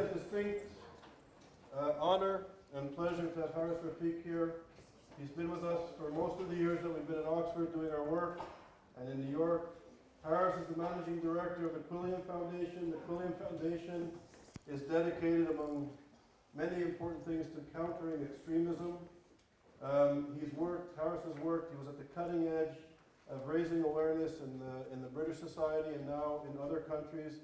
a distinct honor and pleasure to have Haras Rafiq here. He's been with us for most of the years that we've been at Oxford doing our work and in New York. Haras is the managing director of the Quilliam Foundation. The Quilliam Foundation is dedicated, among many important things, to countering extremism. Haras has worked, he was at the cutting edge of raising awareness in the British society and now in other countries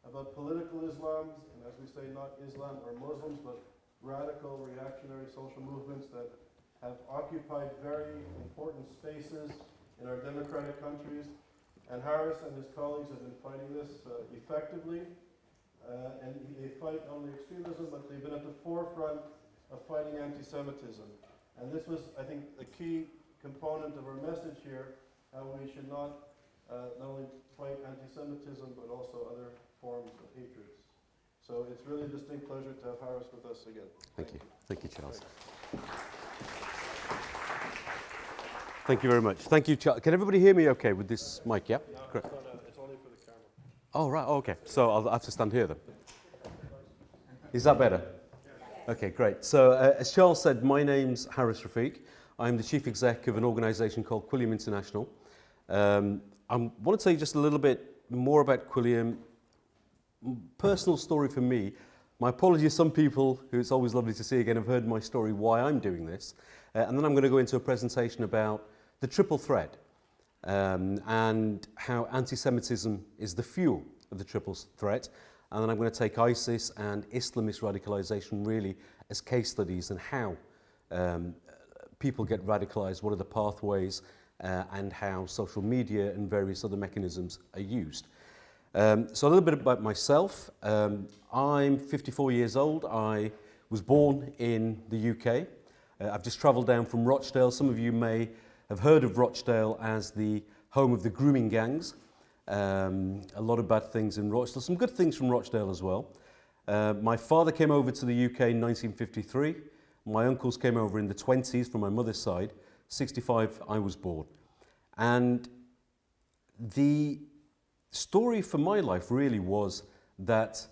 about political Islam, and as we say, not Islam or Muslims, but radical reactionary social movements that have occupied very important spaces in our democratic countries. And Haras and his colleagues have been fighting this effectively. And they fight only extremism, but they've been at the forefront of fighting anti-Semitism. And this was, I think, a key component of our message here, how we should not only fight anti-Semitism, but also other forms of hatred. So it's really a distinct pleasure to have Haras with us again. Thank you. Thank you, Charles. Thank you very much. Thank you, Charles. Can everybody hear me okay with this mic? Yeah? No, Great. it's only for the camera. Oh, right. Oh, okay. So I'll have to stand here then. Is that better? Okay, great. So as Charles said, my name's Haras Rafiq. I'm the chief exec of an organisation called Quilliam International. I want to tell you just a little bit more about Quilliam. Personal story for me. My apologies, some people who it's always lovely to see again have heard my story, why I'm doing this. And then I'm going to go into a presentation about the triple threat and how anti-Semitism is the fuel of the triple threat. And then I'm going to take ISIS and Islamist radicalisation really as case studies and how people get radicalised, what are the pathways, and how social media and various other mechanisms are used. So a little bit about myself. I'm 54 years old. I was born in the UK. I've just travelled down from Rochdale. Some of you may have heard of Rochdale as the home of the grooming gangs. A lot of bad things in Rochdale, some good things from Rochdale as well. My father came over to the UK in 1953. My uncles came over in the 20s from my mother's side. 65, I was born. And the story for my life really was that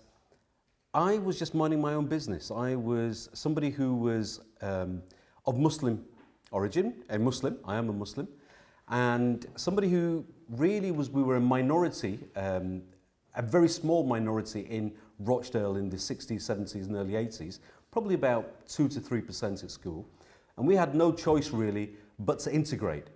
I was just minding my own business. I was somebody who was of Muslim origin, a Muslim, I am a Muslim, and somebody who really was, we were a minority, a very small minority in Rochdale in the 60s, 70s and early 80s, probably about 2 to 3% at school. And we had no choice really but to integrate.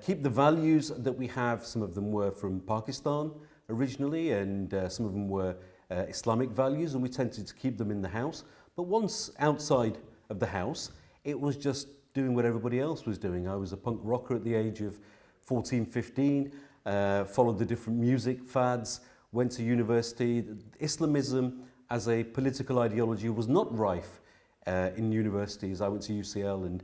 Keep the values that we have. Some of them were from Pakistan originally, and some of them were Islamic values, and we tended to keep them in the house. But once outside of the house, it was just doing what everybody else was doing. I was a punk rocker at the age of 14, 15, followed the different music fads, went to university. Islamism as a political ideology was not rife in universities. I went to UCL, and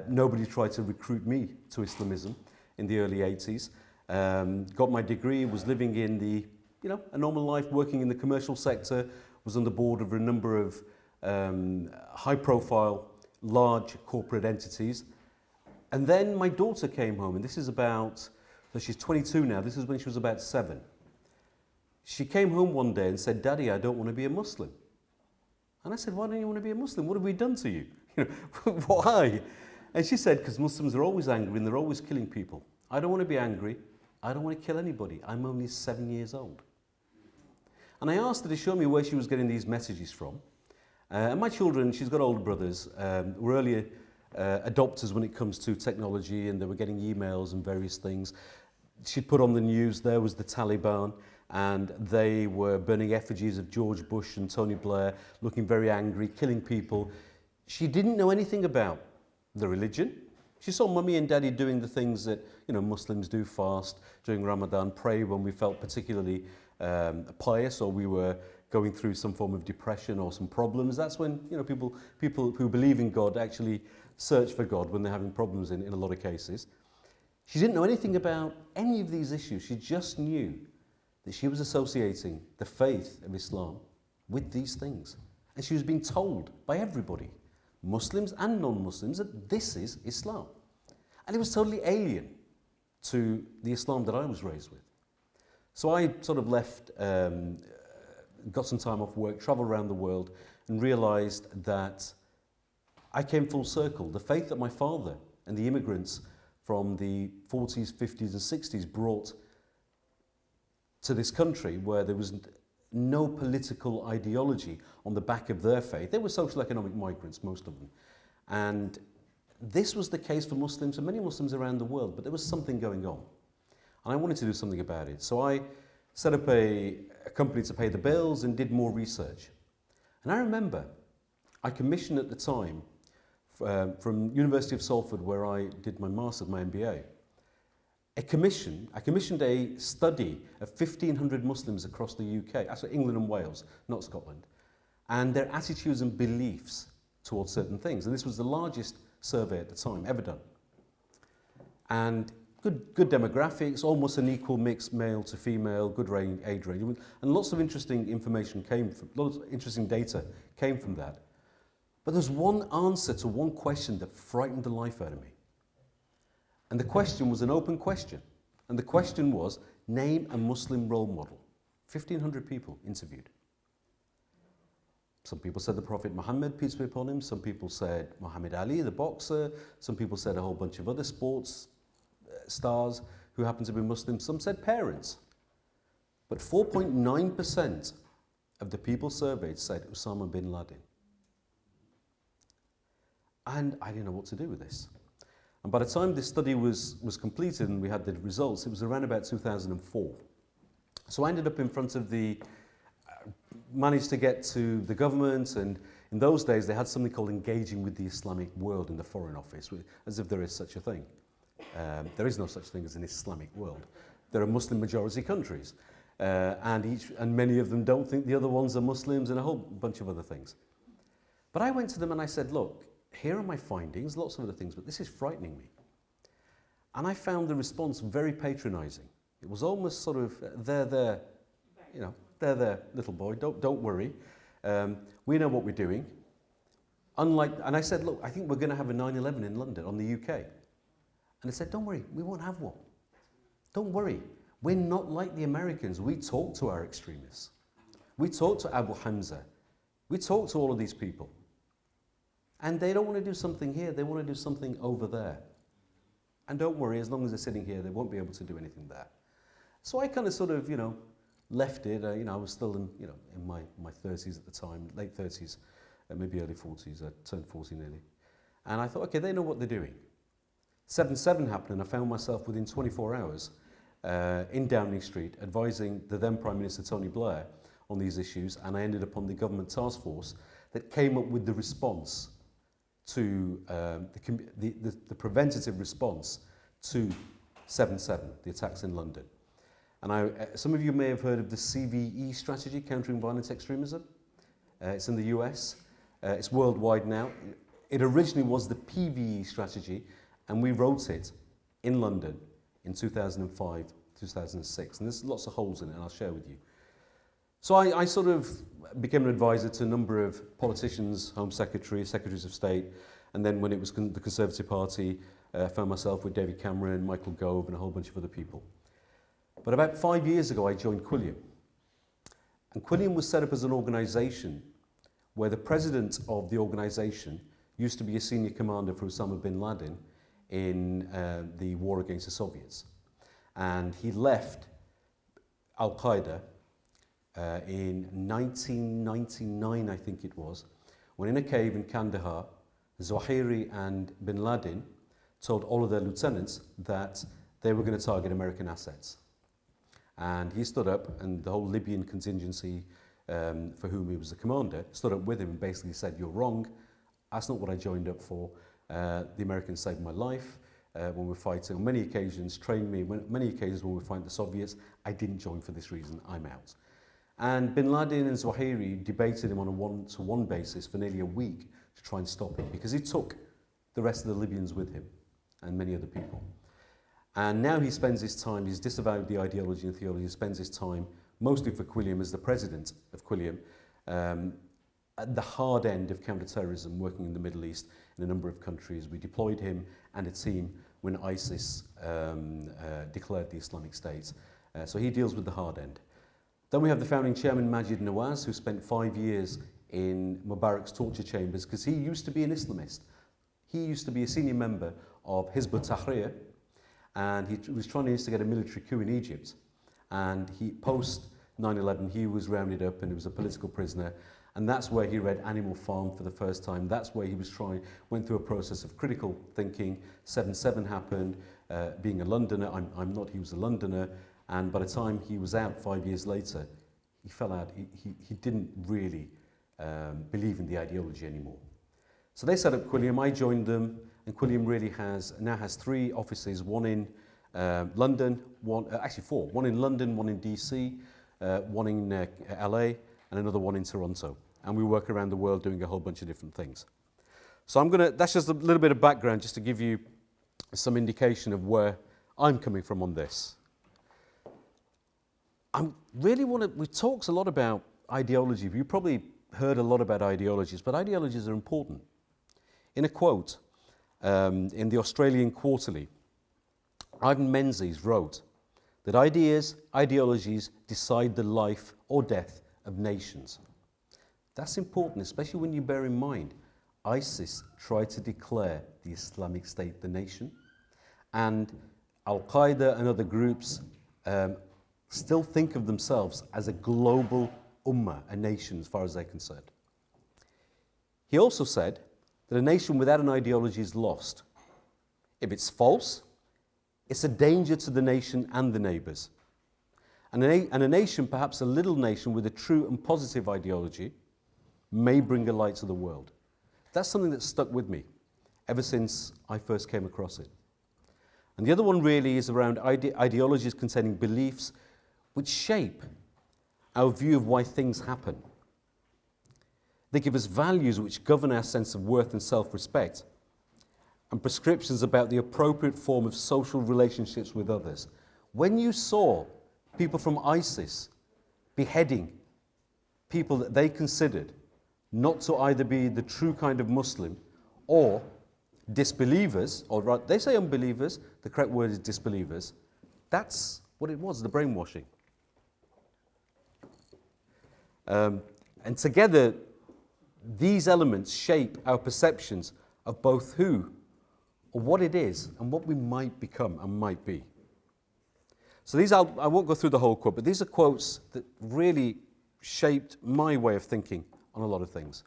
nobody tried to recruit me to Islamism in the early 80s. Got my degree, was living in the, a normal life, working in the commercial sector, was on the board of a number of high-profile, large corporate entities. And then my daughter came home, and this is about, so she's 22 now, this is when she was about 7. She came home one day and said, "Daddy, I don't want to be a Muslim." And I said, "Why don't you want to be a Muslim? What have we done to you? Why?" And she said, "Because Muslims are always angry and they're always killing people. I don't want to be angry. I don't want to kill anybody. I'm only 7 years old." And I asked her to show me where she was getting these messages from. And my children, she's got older brothers, were early adopters when it comes to technology, and they were getting emails and various things. She'd put on the news, there was the Taliban, and they were burning effigies of George Bush and Tony Blair, looking very angry, killing people. She didn't know anything about the religion. She saw mummy and daddy doing the things that Muslims do, fast during Ramadan, pray when we felt particularly pious or we were going through some form of depression or some problems. That's when people who believe in God actually search for God when they're having problems in a lot of cases. She didn't know anything about any of these issues. She just knew that she was associating the faith of Islam with these things. And she was being told by everybody, Muslims and non-Muslims, that this is Islam. And it was totally alien to the Islam that I was raised with. So I sort of left got some time off work, travelled around the world, and realised that I came full circle. The faith that my father and the immigrants from the 40s, 50s and 60s brought to this country, where there was no political ideology on the back of their faith. They were social economic migrants, most of them. And this was the case for Muslims and many Muslims around the world, but there was something going on. And I wanted to do something about it. So I set up a company to pay the bills and did more research. And I remember I commissioned at the time from University of Salford, where I did my master's, my MBA, I commissioned a study of 1,500 Muslims across the UK, actually England and Wales, not Scotland, and their attitudes and beliefs towards certain things. And this was the largest survey at the time ever done. And good demographics, almost an equal mix, male to female, good age range, and lots of interesting information lots of interesting data came from that. But there's one answer to one question that frightened the life out of me. And the question was an open question. And the question was, name a Muslim role model. 1,500 people interviewed. Some people said the Prophet Muhammad, peace be upon him. Some people said Muhammad Ali, the boxer. Some people said a whole bunch of other sports stars who happened to be Muslim. Some said parents. But 4.9% of the people surveyed said Osama bin Laden. And I didn't know what to do with this. And by the time this study was completed and we had the results, it was around about 2004. So I ended up in front of managed to get to the government, and in those days they had something called engaging with the Islamic world in the Foreign Office, as if there is such a thing. There is no such thing as an Islamic world. There are Muslim majority countries, and many of them don't think the other ones are Muslims, and a whole bunch of other things. But I went to them and I said, look, here are my findings, lots of other things, but this is frightening me. And I found the response very patronizing. It was almost sort of, there, little boy, don't worry. We know what we're doing. And I said, look, I think we're going to have a 9/11 in London, on the UK. And they said, don't worry, we won't have one. Don't worry, we're not like the Americans. We talk to our extremists. We talk to Abu Hamza. We talk to all of these people. And they don't want to do something here, they want to do something over there. And don't worry, as long as they're sitting here, they won't be able to do anything there. So I kind of sort of, left it. I was still in my 30s at the time, late 30s, maybe early 40s. I turned 40 nearly. And I thought, okay, they know what they're doing. 7/7 happened, and I found myself within 24 hours in Downing Street advising the then Prime Minister Tony Blair on these issues, and I ended up on the government task force that came up with the response to the preventative response to 7/7, the attacks in London. And some of you may have heard of the CVE strategy, Countering Violent Extremism. It's in the US. It's worldwide now. It originally was the PVE strategy, and we wrote it in London in 2005, 2006. And there's lots of holes in it, and I'll share with you. So I sort of became an advisor to a number of politicians, Home Secretary, Secretaries of State, and then when it was the Conservative Party, I found myself with David Cameron, Michael Gove, and a whole bunch of other people. But about 5 years ago, I joined Quilliam. And Quilliam was set up as an organisation where the president of the organisation used to be a senior commander for Osama bin Laden in the war against the Soviets. And he left Al-Qaeda in 1999, I think it was, when in a cave in Kandahar, Zawahiri and bin Laden told all of their lieutenants that they were going to target American assets. And he stood up, and the whole Libyan contingency, for whom he was the commander, stood up with him and basically said, you're wrong, that's not what I joined up for. The Americans saved my life when we were fighting, on many occasions, trained me, many occasions when we were fighting the Soviets. I didn't join for this reason, I'm out. And bin Laden and Zawahiri debated him on a one-to-one basis for nearly a week to try and stop him, because he took the rest of the Libyans with him and many other people. And now he spends his time, he's disavowed the ideology and theology, he spends his time, mostly for Quilliam, as the president of Quilliam, at the hard end of counter-terrorism, working in the Middle East in a number of countries. We deployed him and a team when ISIS declared the Islamic State. So he deals with the hard end. Then we have the founding chairman, Majid Nawaz, who spent 5 years in Mubarak's torture chambers because he used to be an Islamist. He used to be a senior member of Hizb ut-Tahrir, and he was trying to instigate a military coup in Egypt. And post 9/11, he was rounded up and he was a political prisoner. And that's where he read Animal Farm for the first time. That's where he went through a process of critical thinking. 7/7 happened, being a Londoner. I'm not, he was a Londoner. And by the time he was out 5 years later, he fell out. He didn't really believe in the ideology anymore. So they set up Quilliam, I joined them, and Quilliam really now has 3 offices, one in London, actually 4. One in London, one in DC, one in LA, and another one in Toronto. And we work around the world doing a whole bunch of different things. So that's just a little bit of background just to give you some indication of where I'm coming from on this. We talked a lot about ideology. You probably heard a lot about ideologies, but ideologies are important. In a quote in the Australian Quarterly, Ivan Menzies wrote that ideologies decide the life or death of nations. That's important, especially when you bear in mind ISIS tried to declare the Islamic State the nation, and Al-Qaeda and other groups still think of themselves as a global ummah, a nation as far as they're concerned. He also said that a nation without an ideology is lost. If it's false, it's a danger to the nation and the neighbours. And a nation, perhaps a little nation with a true and positive ideology, may bring a light to the world. That's something that's stuck with me ever since I first came across it. And the other one really is around ideologies containing beliefs which shape our view of why things happen. They give us values which govern our sense of worth and self-respect, and prescriptions about the appropriate form of social relationships with others. When you saw people from ISIS beheading people that they considered not to either be the true kind of Muslim or disbelievers, or they say unbelievers, the correct word is disbelievers, that's what it was, the brainwashing. And together, these elements shape our perceptions of both who or what it is and what we might become and might be. So I won't go through the whole quote, but these are quotes that really shaped my way of thinking on a lot of things.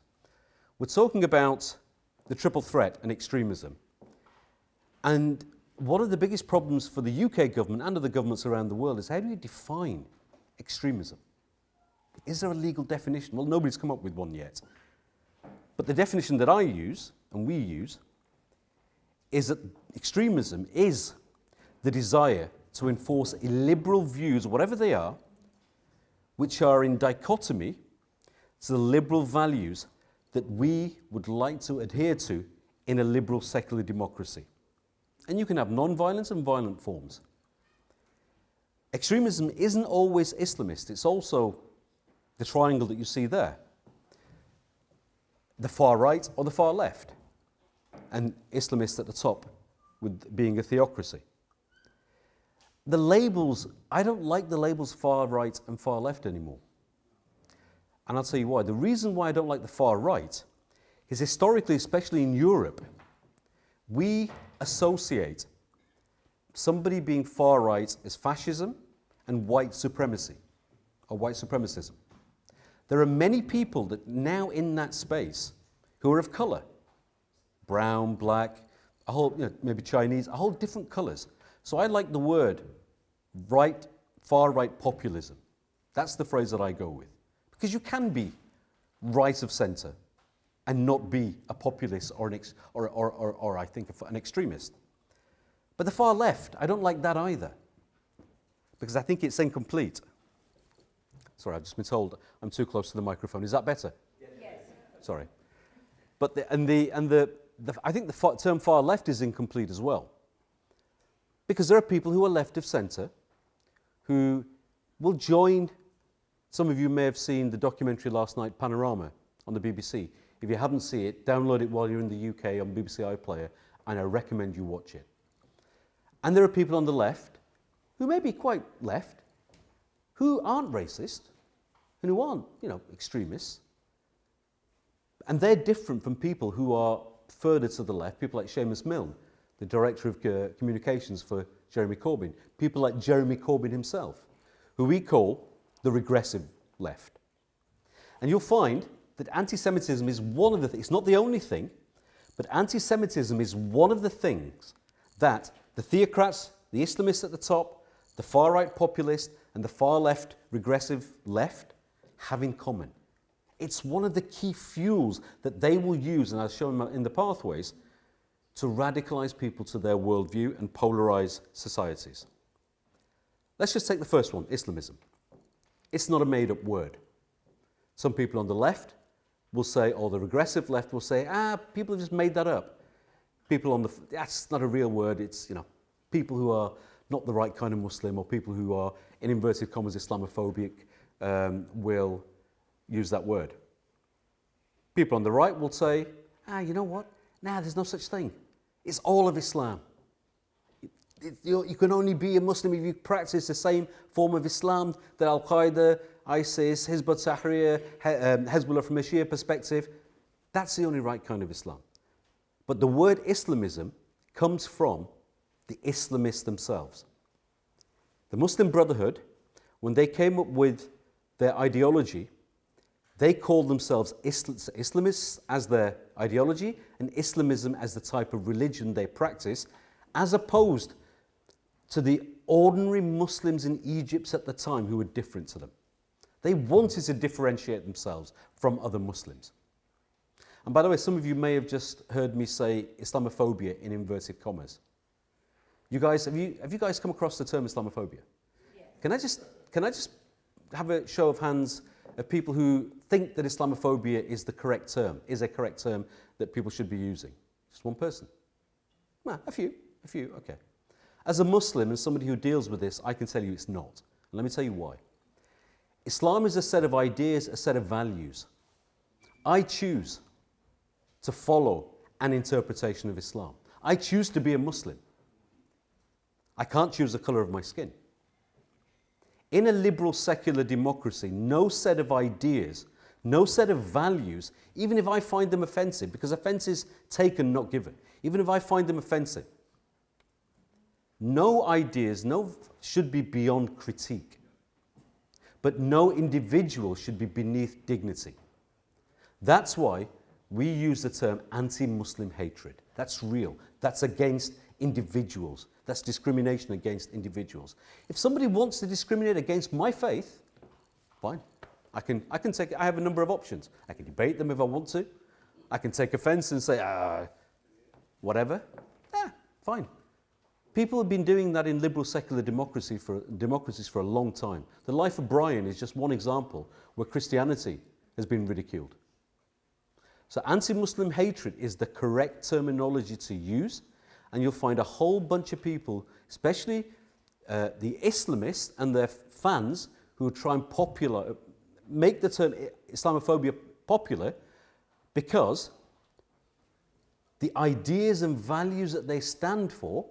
We're talking about the triple threat and extremism. And one of the biggest problems for the UK government and other governments around the world is how do you define extremism? Is there a legal definition? Well, nobody's come up with one yet. But the definition that I use, and we use, is that extremism is the desire to enforce illiberal views, whatever they are, which are in dichotomy to the liberal values that we would like to adhere to in a liberal secular democracy. And you can have non-violent and violent forms. Extremism isn't always Islamist. It's also the triangle that you see there. The far right or the far left. And Islamists at the top, with being a theocracy. The labels, I don't like the labels far right and far left anymore. And I'll tell you why. The reason why I don't like the far right is historically, especially in Europe, we associate somebody being far right as fascism and white supremacy, or white supremacism. There are many people that now in that space who are of colour, brown, black, a whole, maybe Chinese, a whole different colours. So I like the word right, far right populism. That's the phrase that I go with. Because you can be right of centre and not be a populist or I think an extremist. But the far left, I don't like that either. Because I think it's incomplete. Sorry, I've just been told I'm too close to the microphone. Is that better? Yes. Sorry. But I think the term far left is incomplete as well. Because there are people who are left of centre who will join. Some of you may have seen the documentary last night, Panorama, on the BBC. If you haven't seen it, download it while you're in the UK on BBC iPlayer, and I recommend you watch it. And there are people on the left, who may be quite left, who aren't racist, and who aren't, extremists. And they're different from people who are further to the left, people like Seamus Milne, the Director of Communications for Jeremy Corbyn, people like Jeremy Corbyn himself, who we call the regressive left. And you'll find that anti-Semitism is one of the things, it's not the only thing, but anti-Semitism is one of the things that the theocrats, the Islamists at the top, the far-right populist, and the far-left regressive left have in common. It's one of the key fuels that they will use, and I'll show them in the pathways, to radicalize people to their worldview and polarize societies. Let's just take the first one, Islamism. It's not a made-up word. Some people on the left will say, or the regressive left will say, people have just made that up. People on that's not a real word, it's, people who are not the right kind of Muslim, or people who are, in inverted commas, Islamophobic, will use that word. People on the right will say, you know what? There's no such thing. It's all of Islam. You can only be a Muslim if you practice the same form of Islam that Al-Qaeda, ISIS, Hizb ut-Tahrir, Hezbollah from a Shia perspective. That's the only right kind of Islam. But the word Islamism comes from the Islamists themselves. The Muslim Brotherhood, when they came up with their ideology, they called themselves Islamists as their ideology and Islamism as the type of religion they practice, as opposed to the ordinary Muslims in Egypt at the time who were different to them. They wanted to differentiate themselves from other Muslims. And by the way, some of you may have just heard me say Islamophobia in inverted commas. You guys, have you guys come across the term Islamophobia? Yes. Can I just have a show of hands of people who think that Islamophobia is a correct term that people should be using? Just one person? A few, okay. As a Muslim and somebody who deals with this, I can tell you it's not. And let me tell you why. Islam is a set of ideas, a set of values. I choose to follow an interpretation of Islam. I choose to be a Muslim. I can't choose the colour of my skin. In a liberal secular democracy, no set of ideas, no set of values, even if I find them offensive, because offence is taken, not given, even if I find them offensive, no ideas should be beyond critique. But no individual should be beneath dignity. That's why we use the term anti-Muslim hatred. That's real. That's against individuals. That's discrimination against individuals. If somebody wants to discriminate against my faith, fine. I can take it. I have a number of options. I can debate them if I want to. I can take offense and say, whatever. Fine. People have been doing that in liberal secular democracies for a long time. The life of Brian is just one example where Christianity has been ridiculed. So anti-Muslim hatred is the correct terminology to use, and you'll find a whole bunch of people, especially the Islamists and their fans, who try and make the term Islamophobia popular, because the ideas and values that they stand for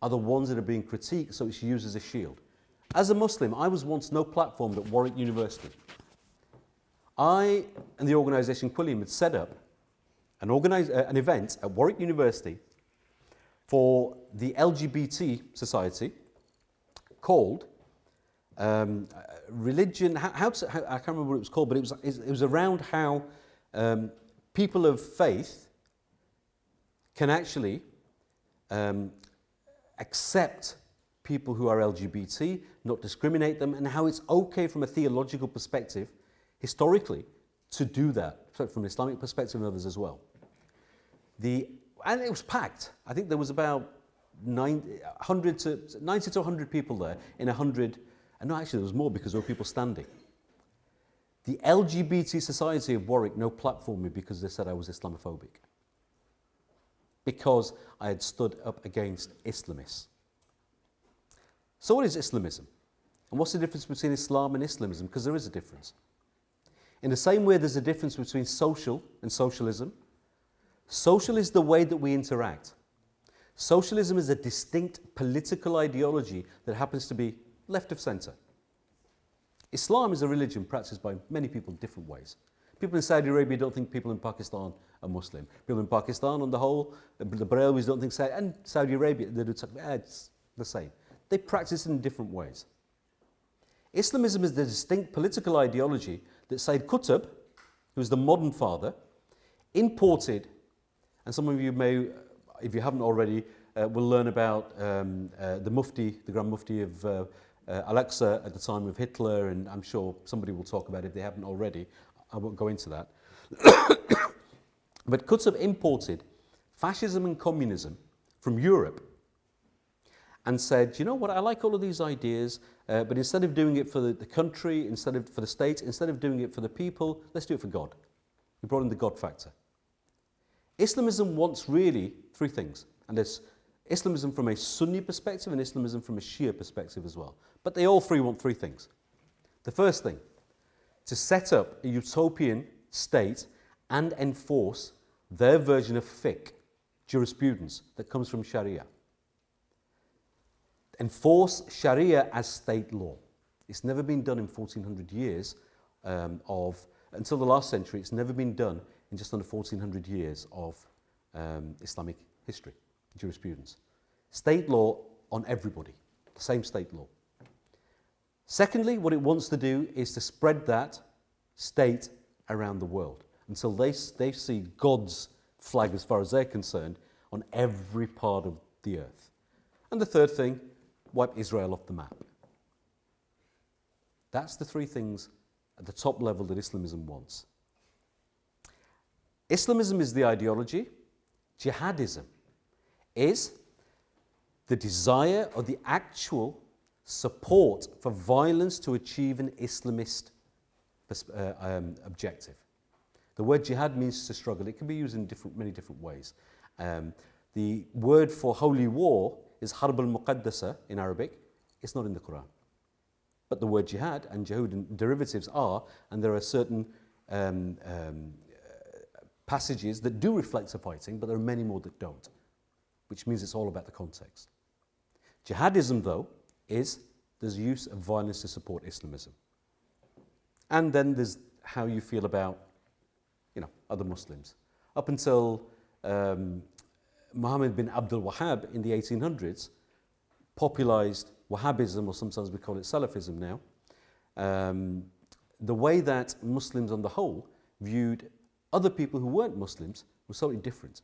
are the ones that are being critiqued, so it's used as a shield. As a Muslim, I was once no platformed at Warwick University. I and the organisation Quilliam had set up an event at Warwick University for the LGBT society called religion. I can't remember what it was called, but it was around how people of faith can actually accept people who are LGBT, not discriminate them, and how it's okay from a theological perspective, historically, to do that, from an Islamic perspective and others as well. And it was packed. I think there was about 90 to 100 people there in 100, and no, actually there was more because there were people standing. The LGBT Society of Warwick no platformed me because they said I was Islamophobic. Because I had stood up against Islamists. So what is Islamism? And what's the difference between Islam and Islamism? Because there is a difference. In the same way there's a difference between social and socialism. Social is the way that we interact. Socialism is a distinct political ideology that happens to be left of centre. Islam is a religion practiced by many people in different ways. People in Saudi Arabia don't think people in Pakistan are Muslim. People in Pakistan, on the whole, the Brahmins don't think and Saudi Arabia, they do it's the same. They practice in different ways. Islamism is the distinct political ideology that Sayyid Qutb, who is the modern father, imported, and some of you may, if you haven't already, will learn about the Mufti, the Grand Mufti of Al-Aqsa at the time of Hitler, and I'm sure somebody will talk about it if they haven't already. I won't go into that. But Qutb imported fascism and communism from Europe and said, you know what, I like all of these ideas, but instead of doing it for the country, instead of for the state, instead of doing it for the people, let's do it for God. He brought in the God factor. Islamism wants really three things, and there's Islamism from a Sunni perspective and Islamism from a Shia perspective as well. But they all three want three things. The first thing, to set up a utopian state and enforce their version of fiqh, jurisprudence that comes from Sharia. Enforce Sharia as state law. It's never been done in 1400 years until the last century, it's never been done in just under 1400 years of Islamic history, jurisprudence. State law on everybody, the same state law. Secondly, what it wants to do is to spread that state around the world until they see God's flag, as far as they're concerned, on every part of the earth. And the third thing, wipe Israel off the map. That's the three things at the top level that Islamism wants. Islamism is the ideology. Jihadism is the desire or the actual support for violence to achieve an Islamist objective. The word jihad means to struggle. It can be used in many different ways. The word for holy war is harb al-muqaddasa in Arabic. It's not in the Quran. But the word jihad and jihad derivatives are, and there are certain passages that do reflect a fighting, but there are many more that don't, which means it's all about the context. Jihadism, though, is there's use of violence to support Islamism. And then there's how you feel about, other Muslims. Up until Muhammad bin Abdul Wahhab in the 1800s popularized Wahhabism, or sometimes we call it Salafism now. The way that Muslims on the whole viewed other people who weren't Muslims was totally different.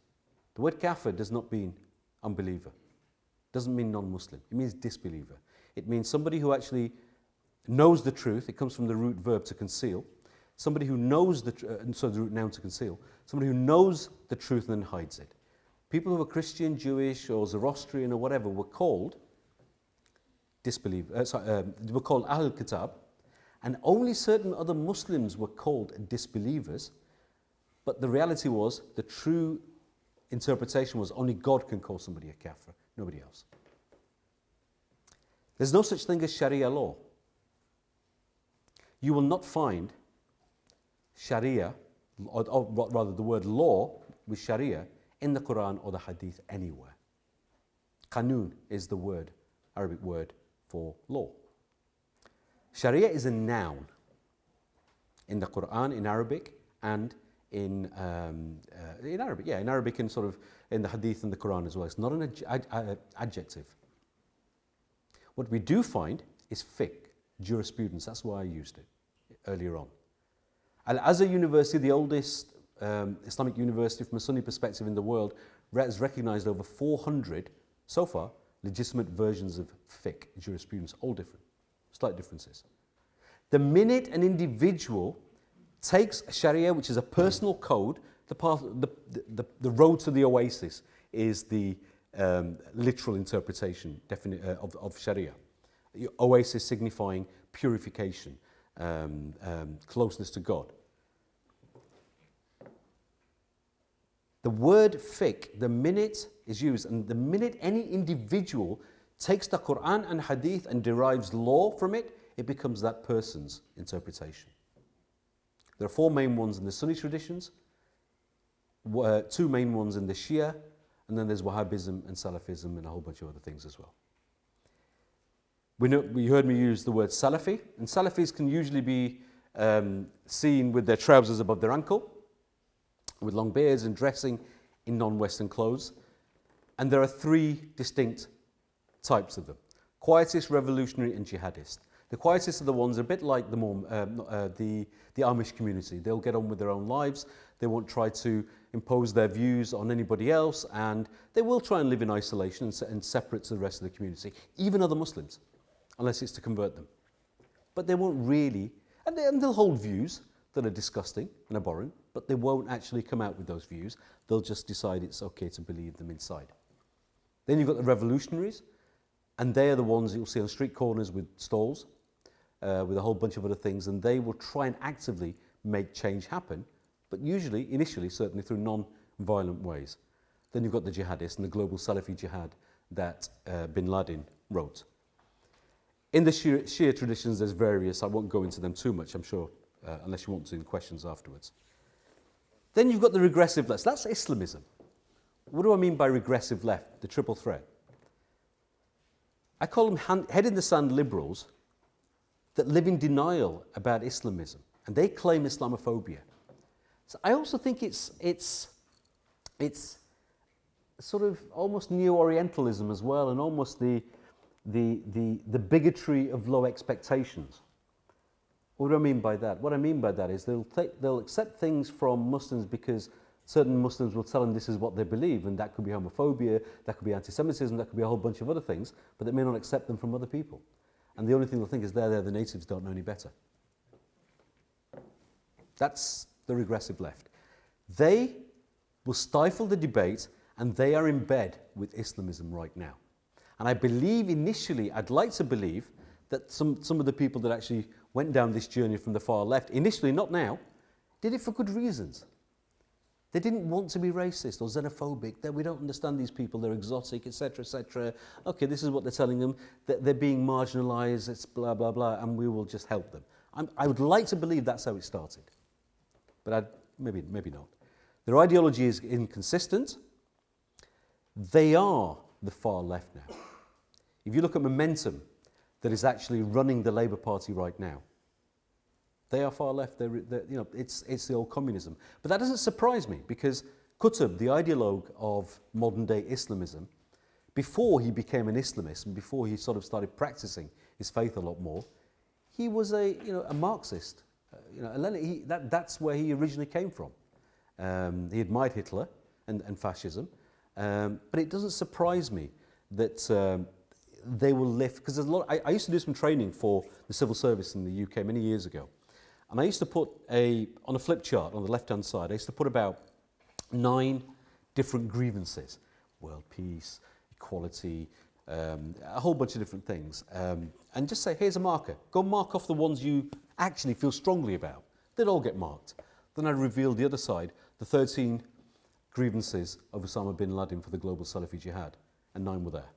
The word kafir does not mean unbeliever. It doesn't mean non-Muslim. It means disbeliever. It means somebody who actually knows the truth. It comes from the root verb to conceal. Somebody who knows the root noun to conceal. Somebody who knows the truth and then hides it. People who were Christian, Jewish, or Zoroastrian, or whatever were called disbelievers. They were called Ahl Kitab, and only certain other Muslims were called disbelievers. But the reality was, the true interpretation was only God can call somebody a kafir, nobody else. There's no such thing as Sharia law. You will not find Sharia, or rather the word law with Sharia, in the Quran or the Hadith anywhere. Qanun is the word, Arabic word for law. Sharia is a noun in the Quran, in Arabic, and in Arabic and sort of in the Hadith and the Quran as well. It's not an adjective. What we do find is fiqh, jurisprudence. That's why I used it earlier on. Al-Azhar University, the oldest Islamic university from a Sunni perspective in the world, has recognized over 400, so far, legitimate versions of fiqh, jurisprudence, all different, slight differences. The minute an individual takes Sharia, which is a personal code, the road to the oasis is the literal interpretation of Sharia. Oasis signifying purification, closeness to God. The word fiqh, the minute is used, and the minute any individual takes the Quran and Hadith and derives law from it, it becomes that person's interpretation. There are four main ones in the Sunni traditions, two main ones in the Shia, and then there's Wahhabism and Salafism and a whole bunch of other things as well. We heard me use the word Salafi, and Salafis can usually be seen with their trousers above their ankle, with long beards and dressing in non-Western clothes. And there are three distinct types of them: quietist, revolutionary, and jihadist. The quietists are the ones a bit like the Amish community. They'll get on with their own lives. They won't try to impose their views on anybody else, and they will try and live in isolation and separate to the rest of the community, even other Muslims, unless it's to convert them. But they won't really, and they'll hold views that are disgusting and abhorrent, but they won't actually come out with those views. They'll just decide it's okay to believe them inside. Then you've got the revolutionaries, and they are the ones you'll see on street corners with stalls, with a whole bunch of other things, and they will try and actively make change happen, but usually, initially, certainly through non-violent ways. Then you've got the jihadists and the global Salafi jihad that bin Laden wrote. In the Shia traditions, there's various. I won't go into them too much, I'm sure, unless you want to, in questions afterwards. Then you've got the regressive left. That's Islamism. What do I mean by regressive left, the triple threat? I call them head-in-the-sand liberals that live in denial about Islamism, and they claim Islamophobia. So I also think it's sort of almost neo-Orientalism as well, and almost the bigotry of low expectations. What do I mean by that? What I mean by that is they'll accept things from Muslims because certain Muslims will tell them this is what they believe, and that could be homophobia, that could be anti-Semitism, that could be a whole bunch of other things, but they may not accept them from other people. And the only thing they'll think is they're the natives don't know any better. That's the regressive left. They will stifle the debate, and they are in bed with Islamism right now. And I believe initially, I'd like to believe that some of the people that actually went down this journey from the far left, initially, not now, did it for good reasons. They didn't want to be racist or xenophobic, that we don't understand these people, they're exotic, etc., etc. Okay, this is what they're telling them, that they're being marginalised, it's blah, blah, blah, and we will just help them. I would like to believe that's how it started, but maybe not. Their ideology is inconsistent. They are the far left now. If you look at momentum that is actually running the Labour Party right now, they are far left. It's the old communism. But that doesn't surprise me, because Qutb, the ideologue of modern-day Islamism, before he became an Islamist and before he sort of started practicing his faith a lot more, he was a Marxist. That's where he originally came from. He admired Hitler and fascism, but it doesn't surprise me that they will lift, because there's a lot. I used to do some training for the civil service in the UK many years ago. And I used to put on a flip chart on the left-hand side, I used to put about 9 different grievances: world peace, equality, a whole bunch of different things. And just say, here's a marker. Go mark off the ones you actually feel strongly about. They'd all get marked. Then I revealed the other side, the 13 grievances of Osama bin Laden for the global Salafi jihad, and 9 were there.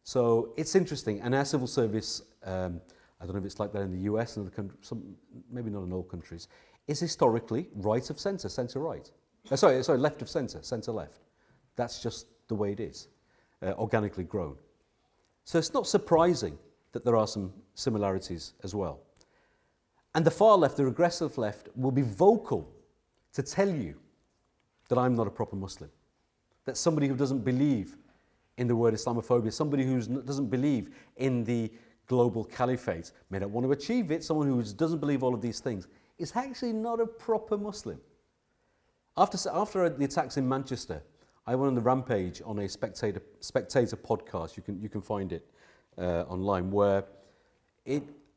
So it's interesting, and our civil service, I don't know if it's like that in the US and other countries, maybe not in all countries, is historically right of centre, centre-right. Sorry, left of centre, centre-left. That's just the way it is, organically grown. So it's not surprising that there are some similarities as well. And the far left, the regressive left, will be vocal to tell you that I'm not a proper Muslim, that somebody who doesn't believe in the word Islamophobia, somebody who doesn't believe in the global caliphate, may not want to achieve it, someone who doesn't believe all of these things, is actually not a proper Muslim. After the attacks in Manchester, I went on the rampage on a Spectator podcast. You can find it online, where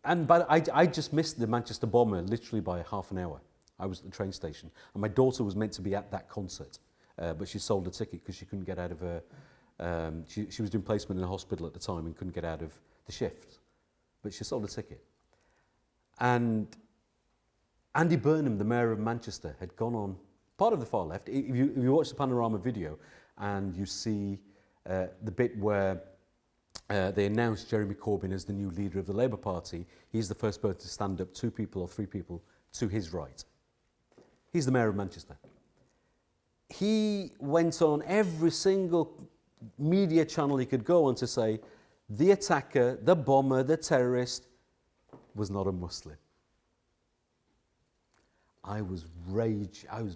I just missed the Manchester bomber literally by half an hour. I was at the train station, and my daughter was meant to be at that concert, but she sold a ticket because she couldn't get out of her. She was doing placement in a hospital at the time and couldn't get out of the shift, but she sold a ticket. And Andy Burnham, the mayor of Manchester, had gone on, part of the far left. If you watch the panorama video and you see the bit where they announced Jeremy Corbyn as the new leader of the Labour Party, he's the first person to stand up 2 people or 3 people to his right. He's the mayor of Manchester. He went on every single media channel he could go on to say, the attacker, the bomber, the terrorist was not a Muslim. I was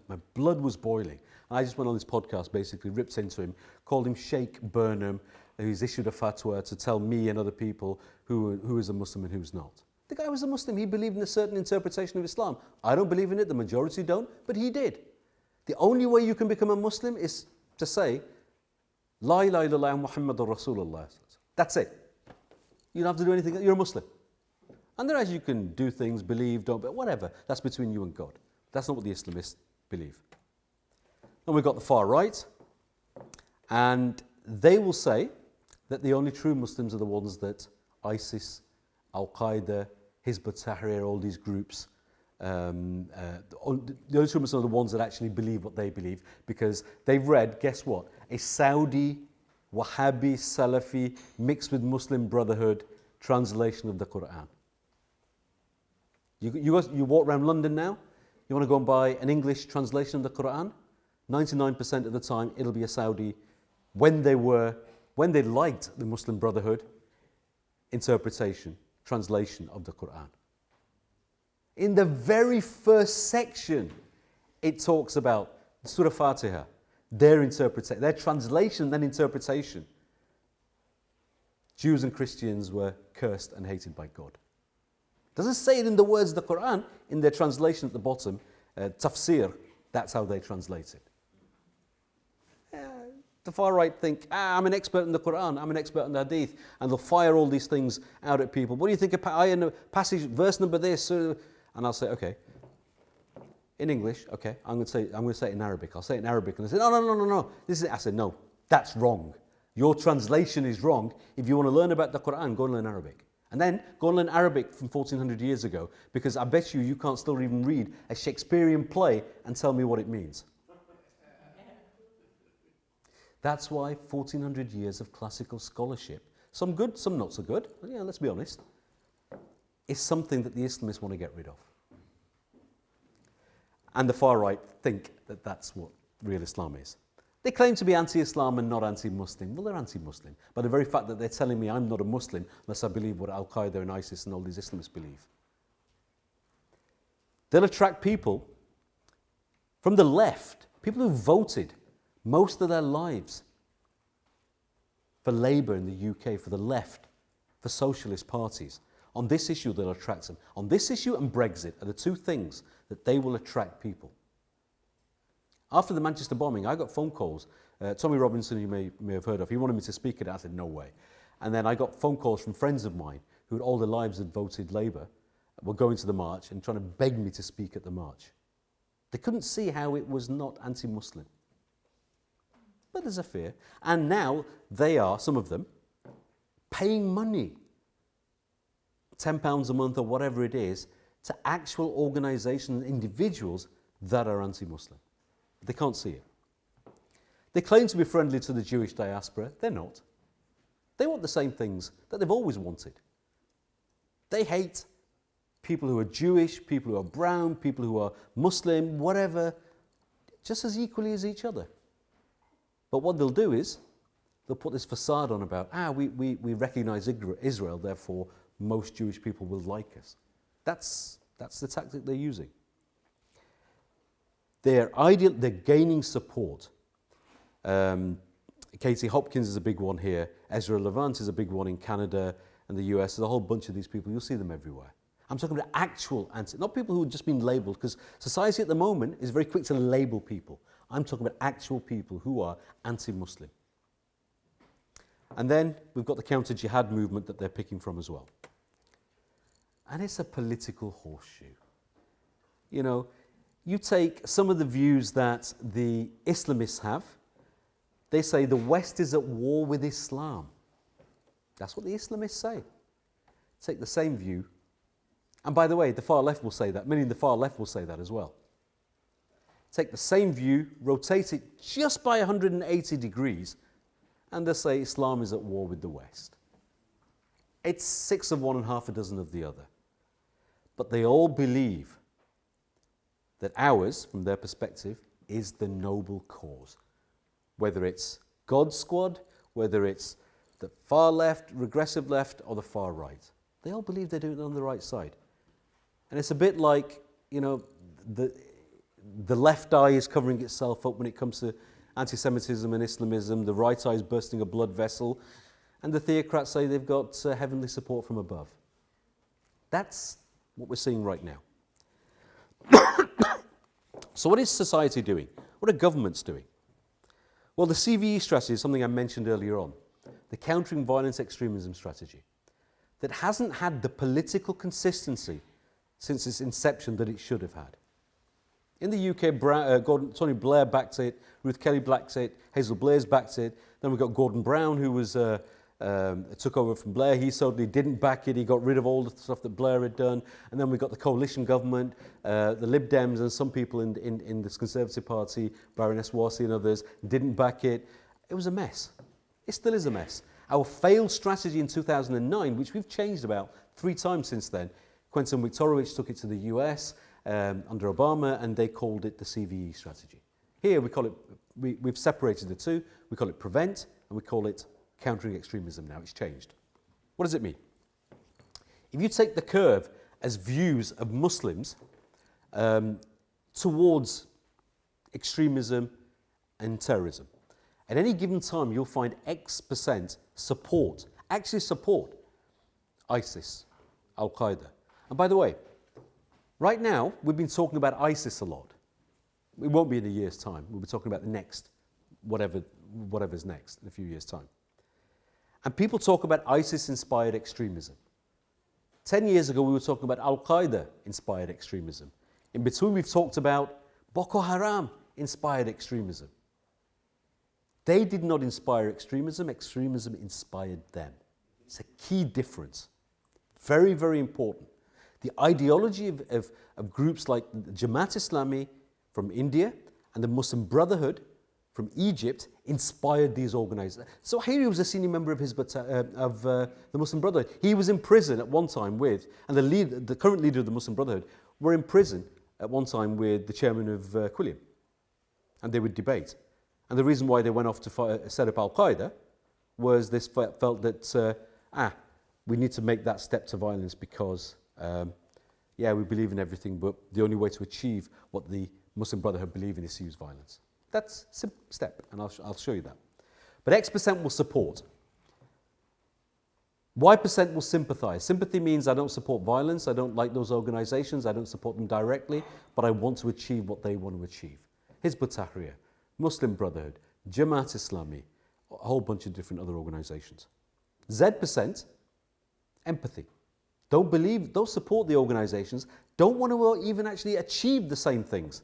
my blood was boiling. I just went on this podcast, basically ripped into him, called him Sheikh Burnham, who's issued a fatwa to tell me and other people who is a Muslim and who's not. The guy was a Muslim. He believed in a certain interpretation of Islam. I don't believe in it. The majority don't, but he did. The only way you can become a Muslim is to say, La ilaha illallah Muhammadur Rasulullah. That's it. You don't have to do anything. You're a Muslim. And then as you can do things, believe, don't, but whatever. That's between you and God. That's not what the Islamists believe. And we've got the far right. And they will say that the only true Muslims are the ones that ISIS, Al-Qaeda, Hizb ut-Tahrir, all these groups, the only true Muslims are the ones that actually believe what they believe, because they've read, guess what, a Saudi, Wahhabi, Salafi, mixed with Muslim Brotherhood translation of the Quran. You walk around London now, you want to go and buy an English translation of the Quran, 99% of the time it'll be a Saudi, when they liked the Muslim Brotherhood interpretation, translation of the Quran. In the very first section, it talks about Surah Fatiha, their interpretation, their translation and interpretation. Jews and Christians were cursed and hated by God. Doesn't say it in the words of the Quran, in their translation at the bottom, tafsir, that's how they translate it. The far right think, I'm an expert in the Quran, I'm an expert in the Hadith, and they'll fire all these things out at people. What do you think of passage, verse number this? And I'll say, okay, in English, okay, I'm going to say it in Arabic. I'll say it in Arabic, and they say, no. This is it. I said, no, that's wrong. Your translation is wrong. If you want to learn about the Quran, go and learn Arabic. And then go and learn Arabic from 1400 years ago, because I bet you can't still even read a Shakespearean play and tell me what it means. That's why 1400 years of classical scholarship, some good, some not so good, but yeah, let's be honest, is something that the Islamists want to get rid of. And the far right think that that's what real Islam is. They claim to be anti-Islam and not anti-Muslim. Well, they're anti-Muslim by the very fact that they're telling me I'm not a Muslim unless I believe what Al-Qaeda and ISIS and all these Islamists believe. They'll attract people from the left, people who voted most of their lives for Labour in the UK, for the left, for socialist parties. On this issue, they'll attract them. On this issue and Brexit are the two things that they will attract people. After the Manchester bombing, I got phone calls. Tommy Robinson, you may have heard of, he wanted me to speak at it. I said, no way. And then I got phone calls from friends of mine who all their lives had voted Labour, were going to the march and trying to beg me to speak at the march. They couldn't see how it was not anti-Muslim. But there's a fear. And now they are, some of them, paying money, £10 a month or whatever it is, to actual organisations and individuals that are anti-Muslim. They can't see it. They claim to be friendly to the Jewish diaspora. They're not. They want the same things that they've always wanted. They hate people who are Jewish, people who are brown, people who are Muslim, whatever, just as equally as each other. But what they'll do is, they'll put this facade on about, we recognise Israel, therefore most Jewish people will like us. That's the tactic they're using. They're gaining support. Katie Hopkins is a big one here. Ezra Levant is a big one in Canada and the US. There's a whole bunch of these people. You'll see them everywhere. I'm talking about actual not people who have just been labelled, because society at the moment is very quick to label people. I'm talking about actual people who are anti-Muslim. And then we've got the counter-jihad movement that they're picking from as well. And it's a political horseshoe. You know, you take some of the views that the Islamists have. They say the West is at war with Islam. That's what the Islamists say. Take the same view. And by the way, the far left will say that. Many in the far left will say that as well. Take the same view, rotate it just by 180 degrees, and they'll say Islam is at war with the West. It's 6 of one and half a dozen of the other. But they all believe that ours, from their perspective, is the noble cause. Whether it's God Squad, whether it's the far left, regressive left, or the far right. They all believe they're doing it on the right side. And it's a bit like, you know, the left eye is covering itself up when it comes to anti-Semitism and Islamism. The right eye is bursting a blood vessel. And the theocrats say they've got heavenly support from above. That's what we're seeing right now. So what is society doing? What are governments doing? Well, the CVE strategy is something I mentioned earlier on, the Countering Violent Extremism strategy, that hasn't had the political consistency since its inception that it should have had. In the UK, Tony Blair backed it, Ruth Kelly backed it, Hazel Blair's backed it. Then we've got Gordon Brown, who was took over from Blair. He certainly didn't back it. He got rid of all the stuff that Blair had done. And then we got the coalition government, the Lib Dems and some people in this Conservative Party, Baroness Warsi and others, didn't back it. It was a mess. It still is a mess. Our failed strategy in 2009, which we've changed about 3 times since then, Quentin Wiktorowicz took it to the US under Obama, and they called it the CVE strategy. Here we call it, we've separated the two. We call it prevent, and we call it countering extremism now. It's changed. What does it mean? If you take the curve as views of Muslims towards extremism and terrorism, at any given time you'll find X% support, actually support ISIS, Al-Qaeda. And by the way, right now we've been talking about ISIS a lot. It won't be in a year's time. We'll be talking about the next, whatever's next in a few years' time. And people talk about ISIS-inspired extremism. 10 years ago, we were talking about Al-Qaeda-inspired extremism. In between, we've talked about Boko Haram-inspired extremism. They did not inspire extremism. Extremism inspired them. It's a key difference. Very, very important. The ideology of groups like the Jamaat Islami from India and the Muslim Brotherhood from Egypt inspired these organizations. So here he was a senior member of the Muslim Brotherhood. He was in prison at one time with, and the current leader of the Muslim Brotherhood were in prison at one time with the chairman of Quilliam. And they would debate. And the reason why they went off to set up Al-Qaeda was they felt that, we need to make that step to violence because, we believe in everything, but the only way to achieve what the Muslim Brotherhood believe in is to use violence. That's a simple step, and I'll show you that. But X% will support. Y% will sympathize. Sympathy means I don't support violence, I don't like those organizations, I don't support them directly, but I want to achieve what they want to achieve. Hizb ut-Tahrir, Muslim Brotherhood, Jamaat Islami, a whole bunch of different other organizations. Z%, empathy. Don't support the organizations, don't want to even actually achieve the same things,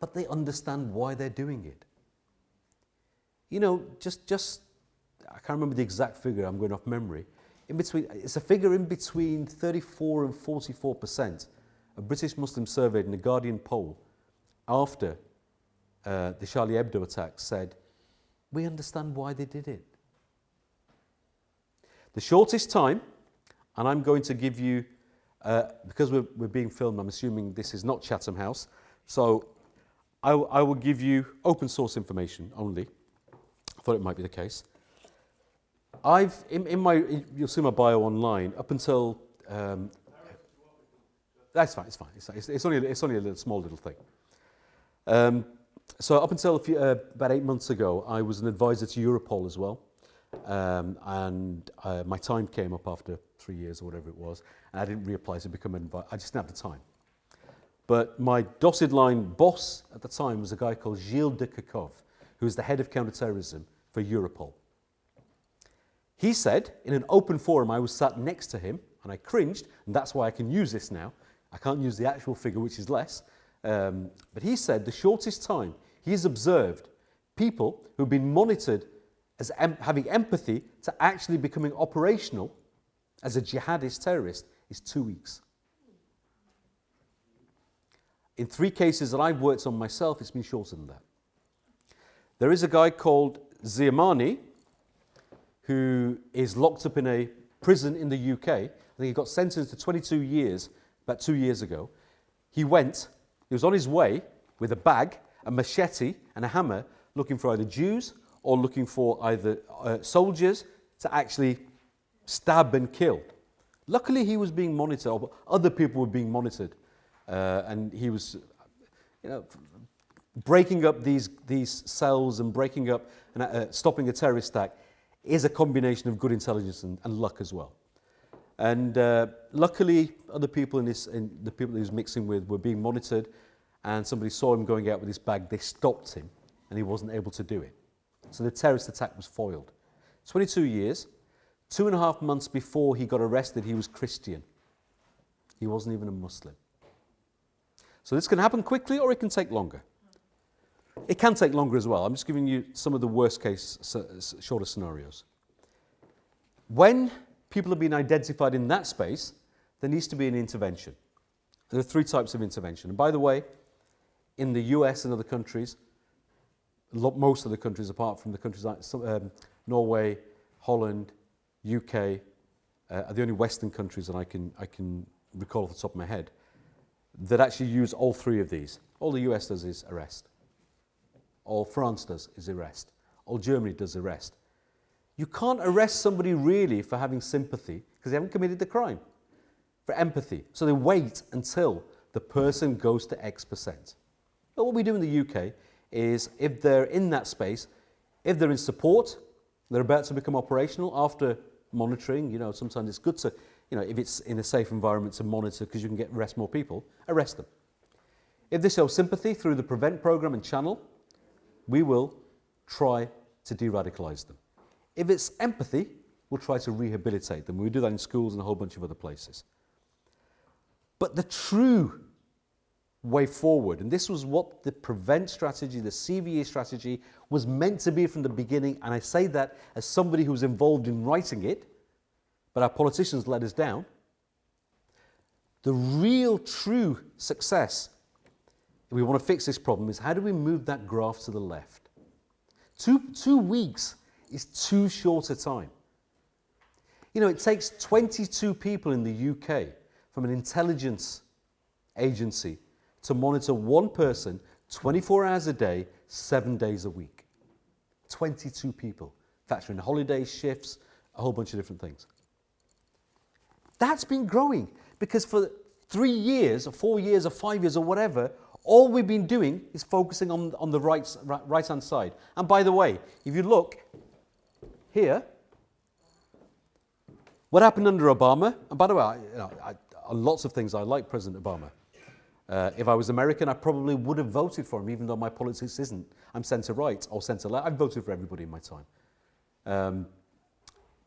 but they understand why they're doing it. You know, just I can't remember the exact figure, I'm going off memory. It's a figure in between 34 and 44% of British Muslims surveyed in a Guardian poll after the Charlie Hebdo attack said, we understand why they did it. The shortest time, and I'm going to give you, because we're being filmed, I'm assuming this is not Chatham House, so I will give you open source information only. I thought it might be the case. You'll see my bio online, up until, that's fine, it's fine. It's only a small little thing. So up until about 8 months ago, I was an advisor to Europol as well. And my time came up after 3 years or whatever it was, and I didn't reapply to become an advisor. I just didn't have the time. But my dotted line boss at the time was a guy called Gilles de Kerkhove, who was the head of counterterrorism for Europol. He said, in an open forum, I was sat next to him, and I cringed, and that's why I can use this now. I can't use the actual figure, which is less. But he said the shortest time he's observed people who've been monitored as having empathy to actually becoming operational as a jihadist terrorist is 2 weeks. In 3 cases that I've worked on myself, it's been shorter than that. There is a guy called Ziamani who is locked up in a prison in the UK. I think he got sentenced to 22 years about 2 years ago. He was on his way with a bag, a machete and a hammer looking for either Jews or looking for either soldiers to actually stab and kill. Luckily, he was being monitored, or other people were being monitored, and he was, breaking up these cells and breaking up and stopping a terrorist attack is a combination of good intelligence and luck as well. And luckily, other people the people that he was mixing with were being monitored, and somebody saw him going out with his bag. They stopped him, and he wasn't able to do it. So the terrorist attack was foiled. 22 years, 2.5 months before he got arrested, he was Christian. He wasn't even a Muslim. So this can happen quickly, or it can take longer. It can take longer as well. I'm just giving you some of the worst case, shorter scenarios. When people have been identified in that space, there needs to be an intervention. There are 3 types of intervention. And by the way, in the US and other countries, most of the countries, apart from the countries like Norway, Holland, UK, are the only Western countries that I can recall off the top of my head that actually use all 3 of these. All the US does is arrest. All France does is arrest. All Germany does arrest. You can't arrest somebody really for having sympathy because they haven't committed the crime. For empathy. So they wait until the person goes to X%. But what we do in the UK is if they're in that space, if they're in support, they're about to become operational after monitoring, sometimes it's good to, if it's in a safe environment to monitor because you can arrest more people, arrest them. If they show sympathy through the PREVENT program and channel, we will try to de-radicalize them. If it's empathy, we'll try to rehabilitate them. We do that in schools and a whole bunch of other places. But the true way forward, and this was what the PREVENT strategy, the CVE strategy, was meant to be from the beginning, and I say that as somebody who was involved in writing it, but our politicians let us down. The real, true success, if we want to fix this problem, is how do we move that graph to the left? 2 weeks is too short a time. It takes 22 people in the UK from an intelligence agency to monitor one person 24 hours a day, 7 days a week. 22 people, factoring holidays, shifts, a whole bunch of different things. That's been growing because for 3 years or 4 years or 5 years or whatever, all we've been doing is focusing on the right-hand side. And by the way, if you look here, what happened under Obama, and by the way, lots of things I like President Obama. If I was American, I probably would have voted for him, even though my politics isn't. I'm centre-right or centre-left. I've voted for everybody in my time.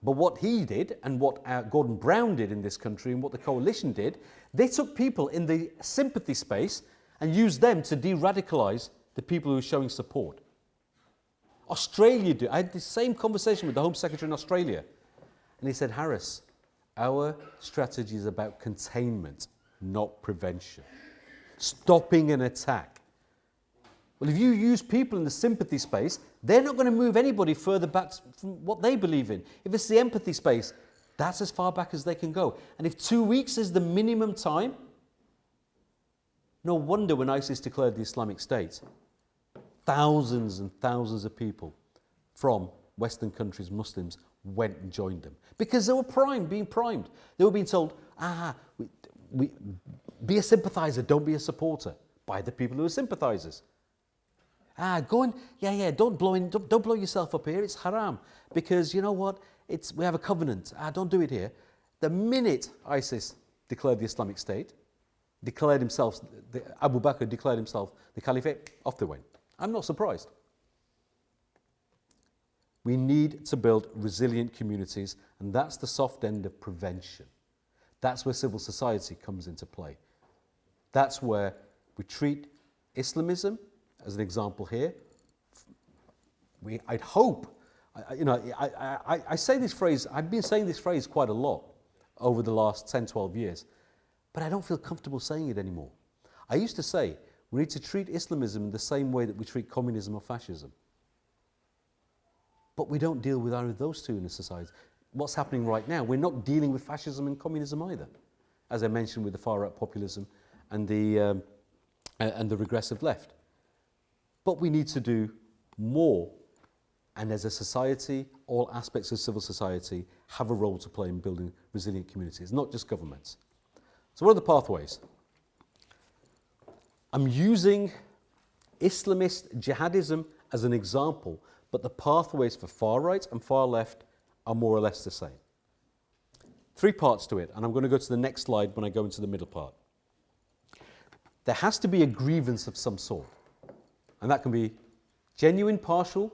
But what he did and what Gordon Brown did in this country and what the coalition did, they took people in the sympathy space and used them to de-radicalise the people who were showing support. Australia did. I had the same conversation with the Home Secretary in Australia. And he said, Haras, our strategy is about containment, not prevention. Stopping an attack. Well, if you use people in the sympathy space, they're not going to move anybody further back from what they believe in. If it's the empathy space, that's as far back as they can go. And if 2 weeks is the minimum time, no wonder when ISIS declared the Islamic State, thousands and thousands of people from Western countries, Muslims, went and joined them. Because they were being primed. They were being told, be a sympathizer, don't be a supporter, by the people who are sympathizers. Go and, don't blow yourself up here, it's haram. Because you know what, we have a covenant, don't do it here. The minute ISIS declared the Islamic State, Abu Bakr declared himself the caliphate, off they went. I'm not surprised. We need to build resilient communities, and that's the soft end of prevention. That's where civil society comes into play. That's where we treat Islamism, as an example here. I'd hope, I say this phrase, I've been saying this phrase quite a lot over the last 10, 12 years, but I don't feel comfortable saying it anymore. I used to say, we need to treat Islamism in the same way that we treat communism or fascism. But we don't deal with either of those two in a society. What's happening right now, we're not dealing with fascism and communism either. As I mentioned with the far-right populism and the regressive left. But we need to do more And as a society, all aspects of civil society have a role to play in building resilient communities, not just governments. So what are the pathways? I'm using Islamist jihadism as an example, but the pathways for far right and far left are more or less the same. 3 parts to it, and I'm going to go to the next slide when I go into the middle part. There has to be a grievance of some sort, and that can be genuine, partial,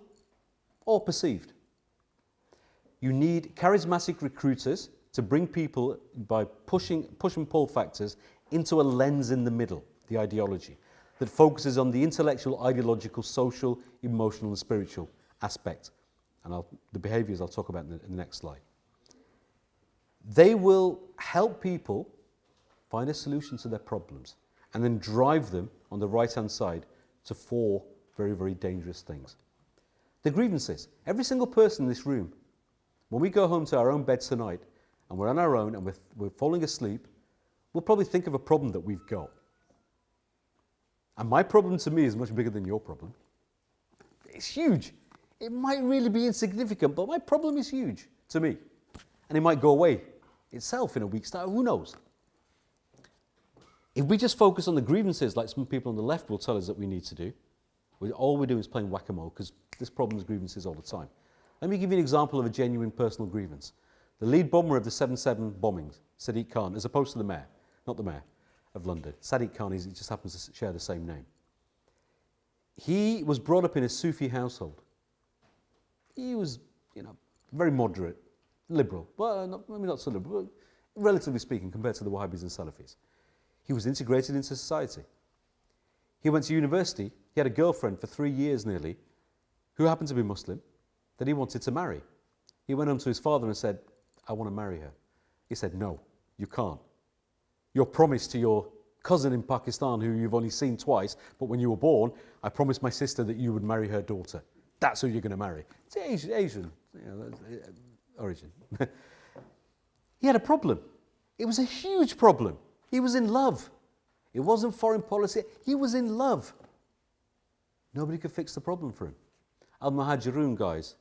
or perceived. You need charismatic recruiters to bring people by push and pull factors into a lens in the middle, the ideology, that focuses on the intellectual, ideological, social, emotional, and spiritual aspect. And the behaviours I'll talk about in the next slide. They will help people find a solution to their problems and then drive them on the right-hand side to 4 very, very dangerous things. The grievances. Every single person in this room, when we go home to our own bed tonight and we're on our own and we're falling asleep, we'll probably think of a problem that we've got. And my problem to me is much bigger than your problem. It's huge. It might really be insignificant, but my problem is huge to me. And it might go away itself in a week's time, who knows? If we just focus on the grievances, like some people on the left will tell us that we need to do, all we're doing is playing whack-a-mole, because this problem is grievances all the time. Let me give you an example of a genuine personal grievance. The lead bomber of the 7/7 bombings, Sadiq Khan, as opposed to the mayor, not the mayor of London. Sadiq Khan, he just happens to share the same name. He was brought up in a Sufi household. He was, very moderate, liberal. Well, maybe not so liberal, but relatively speaking, compared to the Wahhabis and Salafis. He was integrated into society. He went to university. He had a girlfriend for 3 years nearly, who happened to be Muslim, that he wanted to marry. He went home to his father and said, I want to marry her. He said, no, you can't. Your promise to your cousin in Pakistan, who you've only seen twice, but when you were born, I promised my sister that you would marry her daughter. That's who you're going to marry. It's Asian origin. He had a problem. It was a huge problem. He was in love. It wasn't foreign policy. He was in love. Nobody could fix the problem for him. Al-Muhajirun guys,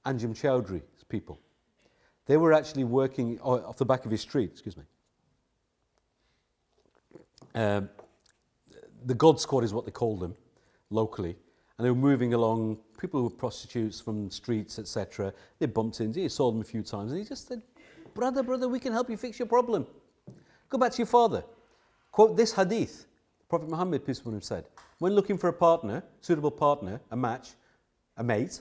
Anjem Chowdhury's people, they were actually working off the back of his street, the God Squad is what they called them locally, and they were moving along, people who were prostitutes from streets, etc. They bumped into, he saw them a few times, and he just said, brother, we can help you fix your problem. Go back to your father. Quote this hadith. Prophet Muhammad, peace be upon him, said, when looking for a partner, suitable partner, a match, a mate,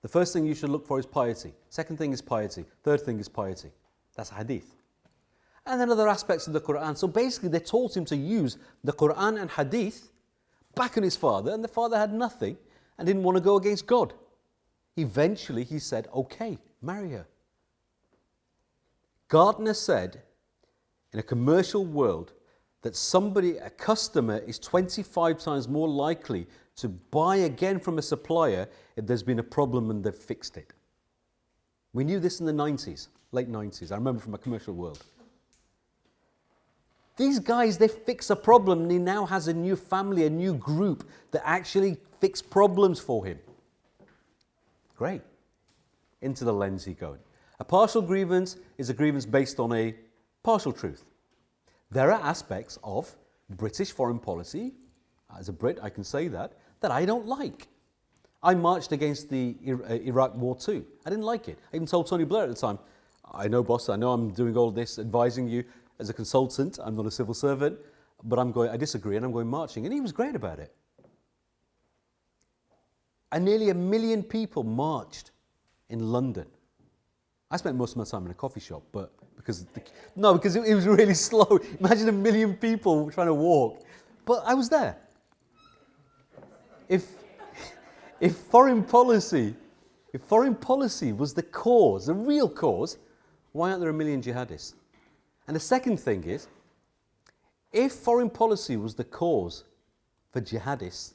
the first thing you should look for is piety. Second thing is piety. Third thing is piety. That's a hadith. And then other aspects of the Quran. So basically they taught him to use the Quran and hadith back on his father, and the father had nothing and didn't want to go against God. Eventually he said, okay, marry her. Gardner said, in a commercial world, that a customer is 25 times more likely to buy again from a supplier if there's been a problem and they've fixed it. We knew this in the 90s, late 90s. I remember from a commercial world. These guys, they fix a problem and he now has a new family, a new group that actually fix problems for him. Great. Into the lens he goes. A partial grievance is a grievance based on a partial truth. There are aspects of British foreign policy, as a Brit I can say that I don't like. I marched against the Iraq War too. I didn't like it. I even told Tony Blair at the time, I know boss, I know I'm doing all this, advising you as a consultant, I'm not a civil servant, but I disagree and I'm going marching. And he was great about it. And nearly 1 million people marched in London. I spent most of my time in a coffee shop, but because it was really slow. Imagine 1 million people trying to walk. But I was there. If foreign policy was the cause, the real cause, why aren't there 1 million jihadists? And the second thing is, if foreign policy was the cause for jihadists,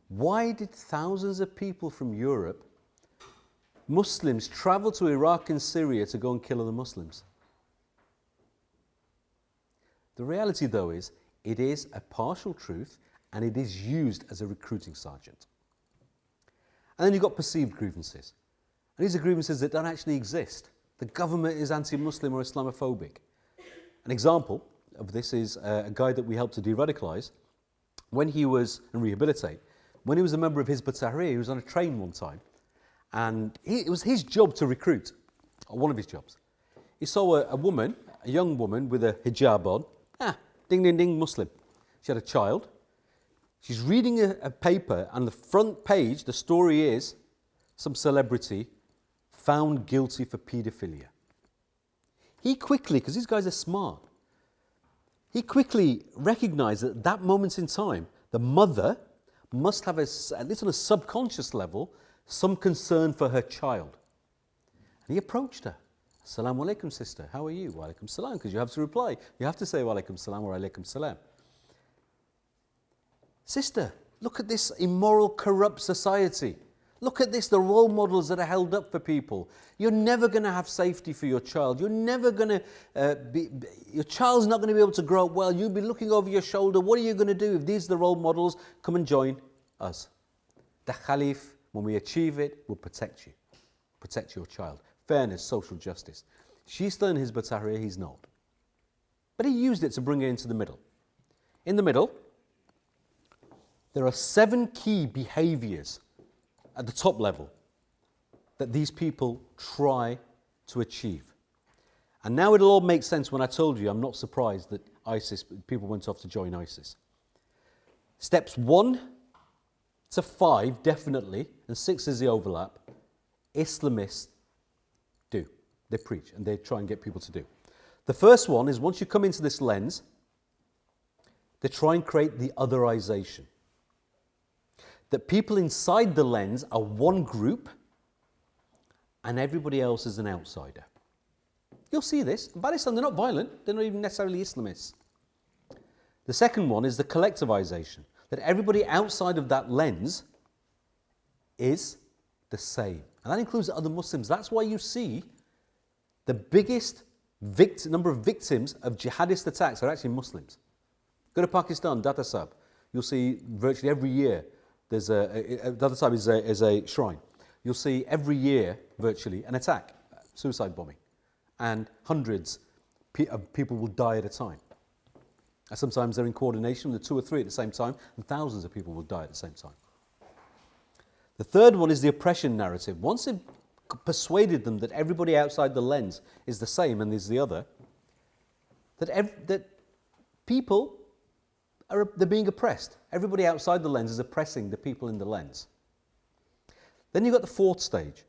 why did thousands of people from Europe, Muslims, travel to Iraq and Syria to go and kill other Muslims? The reality, though, is it is a partial truth and it is used as a recruiting sergeant. And then you've got perceived grievances. And these are grievances that don't actually exist. The government is anti-Muslim or Islamophobic. An example of this is a guy that we helped to de-radicalise and rehabilitate. When he was a member of Hizb ut-Tahrir, he was on a train one time, and it was his job to recruit, or one of his jobs. He saw a young woman with a hijab on, ding, ding, ding, Muslim. She had a child. She's reading a paper, and the front page, the story is, some celebrity found guilty for paedophilia. He quickly, because these guys are smart, he quickly recognised that at that moment in time, the mother must have, at least on a subconscious level, some concern for her child. And he approached her. Assalamu alaikum, sister. How are you? Wa alaikum salam, because you have to reply. You have to say wa alaikum salam or alaikum salam. Sister, look at this immoral, corrupt society. Look at this, the role models that are held up for people. You're never going to have safety for your child. You're never going to, your child's not going to be able to grow up well. You'll be looking over your shoulder. What are you going to do if these are the role models? Come and join us. The Khalif, when we achieve it, will protect you. Protect your child. Fairness, social justice. She's still in Hizb ut-Tahrir, he's not. But he used it to bring her into the middle. In the middle, there are 7 key behaviours at the top level that these people try to achieve. And now it'll all make sense when I told you I'm not surprised that people went off to join ISIS. Steps 1 to 5, definitely, and 6 is the overlap, Islamists do. They preach and they try and get people to do. The first one is once you come into this lens, they try and create the otherization. That people inside the lens are one group and everybody else is an outsider. You'll see this. In Pakistan, they're not violent. They're not even necessarily Islamists. The second one is the collectivization. That everybody outside of that lens is the same. And that includes other Muslims. That's why you see the biggest number of victims of jihadist attacks are actually Muslims. Go to Pakistan, Data Sab. You'll see virtually every year there's Data Sab is a shrine. You'll see every year virtually an attack, suicide bombing, and hundreds of people will die at a time. And sometimes they're in coordination with 2 or 3 at the same time, and thousands of people will die at the same time. The third one is the oppression narrative. Once they've persuaded them that everybody outside the lens is the same and is the other, that people they're being oppressed. Everybody outside the lens is oppressing the people in the lens. Then you've got the fourth stage,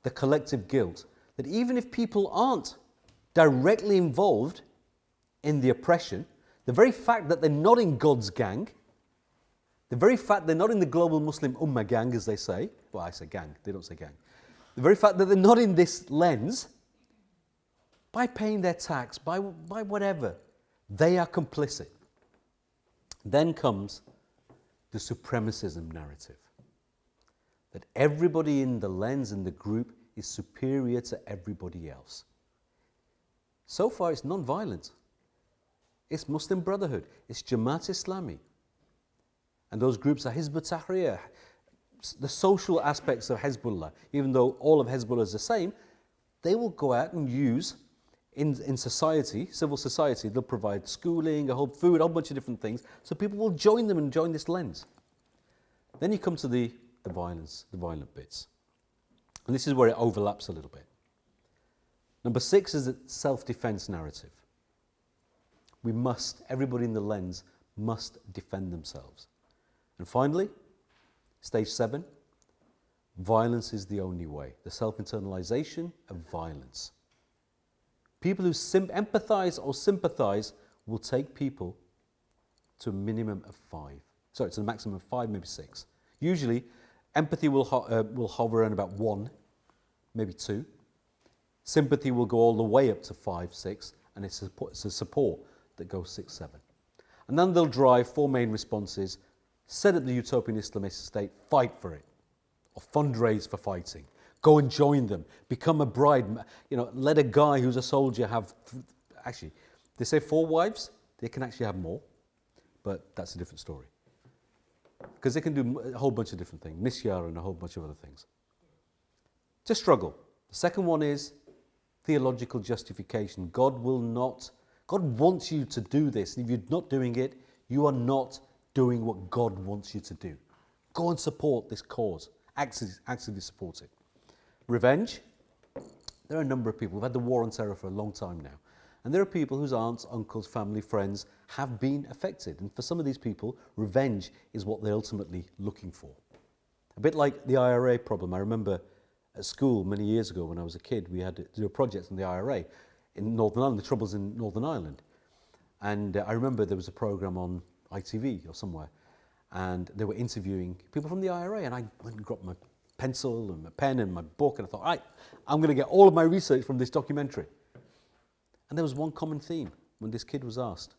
the collective guilt. That even if people aren't directly involved in the oppression, the very fact that they're not in God's gang, the very fact they're not in the global Muslim Ummah gang, as they say, well, I say gang, they don't say gang. The very fact that they're not in this lens, by paying their tax, by whatever, they are complicit. Then comes the supremacism narrative. That everybody in the lens, in the group, is superior to everybody else. So far, it's non-violent. It's Muslim Brotherhood. It's Jamaat Islami. And those groups are Hizb ut-Tahrir, the social aspects of Hezbollah. Even though all of Hezbollah is the same, they will go out and use, in society, civil society, they'll provide schooling, a whole food, a whole bunch of different things, so people will join them and join this lens. Then you come to the violence, the violent bits. And this is where it overlaps a little bit. Number 6 is the self-defense narrative. Everybody in the lens must defend themselves. And finally, stage 7, violence is the only way. The self-internalization of violence. People who empathize or sympathize will take people to a minimum of 5. Sorry, to a maximum of 5, maybe 6. Usually, empathy will hover around about 1, maybe 2. Sympathy will go all the way up to 5, 6, and it's a support that goes 6, 7. And then they'll drive 4 main responses: set up the utopian Islamist state, fight for it, or fundraise for fighting. Go and join them, become a bride. Let a guy who's a soldier have, actually, they say 4 wives, they can actually have more, but that's a different story. Because they can do a whole bunch of different things, misyar and a whole bunch of other things. It's a struggle. The second one is theological justification. God wants you to do this. If you're not doing it, you are not doing what God wants you to do. Go and support this cause. Actively support it. Revenge. There are a number of people. We've had the war on terror for a long time now. And there are people whose aunts, uncles, family, friends have been affected. And for some of these people, revenge is what they're ultimately looking for. A bit like the IRA problem. I remember at school many years ago when I was a kid, we had to do a project on the IRA in Northern Ireland, the troubles in Northern Ireland. And I remember there was a program on ITV or somewhere, and they were interviewing people from the IRA, and I went and grabbed my pencil and my pen and my book, and I thought, right, I'm going to get all of my research from this documentary. And there was one common theme when this kid was asked,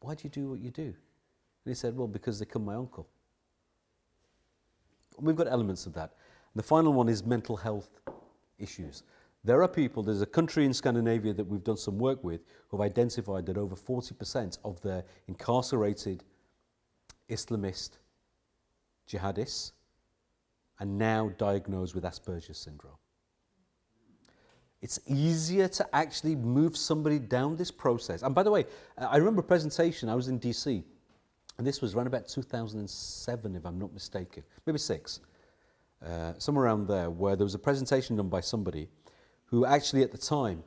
why do you do what you do? And he said, well, because they killed my uncle. And we've got elements of that. And the final one is mental health issues. There are people, there's a country in Scandinavia that we've done some work with who have identified that over 40% of their incarcerated Islamist jihadists are now diagnosed with Asperger's syndrome. It's easier to actually move somebody down this process. And by the way, I remember a presentation, I was in DC, and this was around about 2007, if I'm not mistaken, maybe 6, somewhere around there, where there was a presentation done by somebody who actually at the time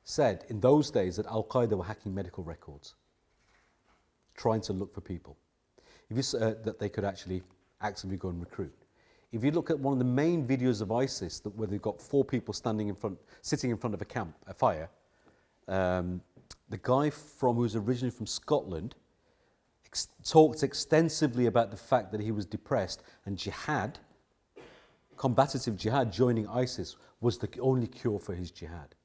said in those days that Al-Qaeda were hacking medical records, trying to look for people, that they could actually actively go and recruit. If you look at one of the main videos of ISIS, where they've got 4 people sitting in front of a fire, the guy who's originally from Scotland talked extensively about the fact that he was depressed, and jihad, combative jihad, joining ISIS, was the only cure for his jihad.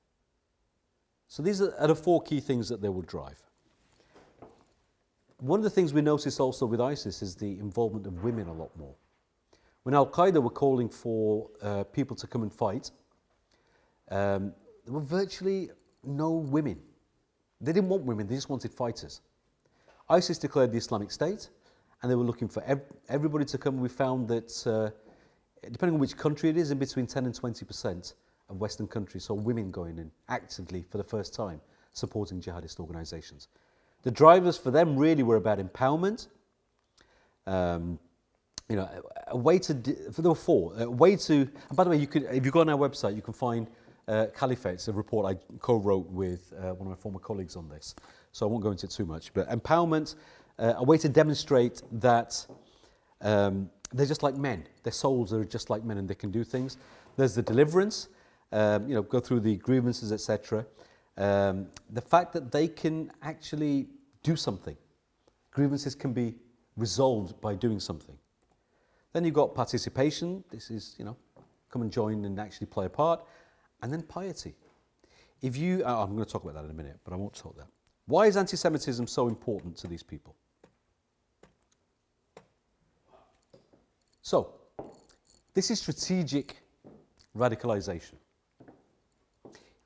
So these are the 4 key things that they will drive. One of the things we notice also with ISIS is the involvement of women a lot more. When Al-Qaeda were calling for people to come and fight, there were virtually no women. They didn't want women, they just wanted fighters. ISIS declared the Islamic State, and they were looking for everybody to come. We found that, depending on which country it is, in between 10 and 20% of Western countries saw women going in actively for the first time, supporting jihadist organizations. The drivers for them really were about empowerment, a way to, there were 4, a way to, and by the way, if you go on our website, you can find Caliphate. It's a report I co-wrote with one of my former colleagues on this, so I won't go into it too much. But empowerment, a way to demonstrate that they're just like men. Their souls are just like men and they can do things. There's the deliverance, go through the grievances, etc. The fact that they can actually do something. Grievances can be resolved by doing something. Then you've got participation. This is, come and join and actually play a part. And then piety. I'm going to talk about that in a minute, but I won't talk that. Why is anti-Semitism so important to these people? So, this is strategic radicalization.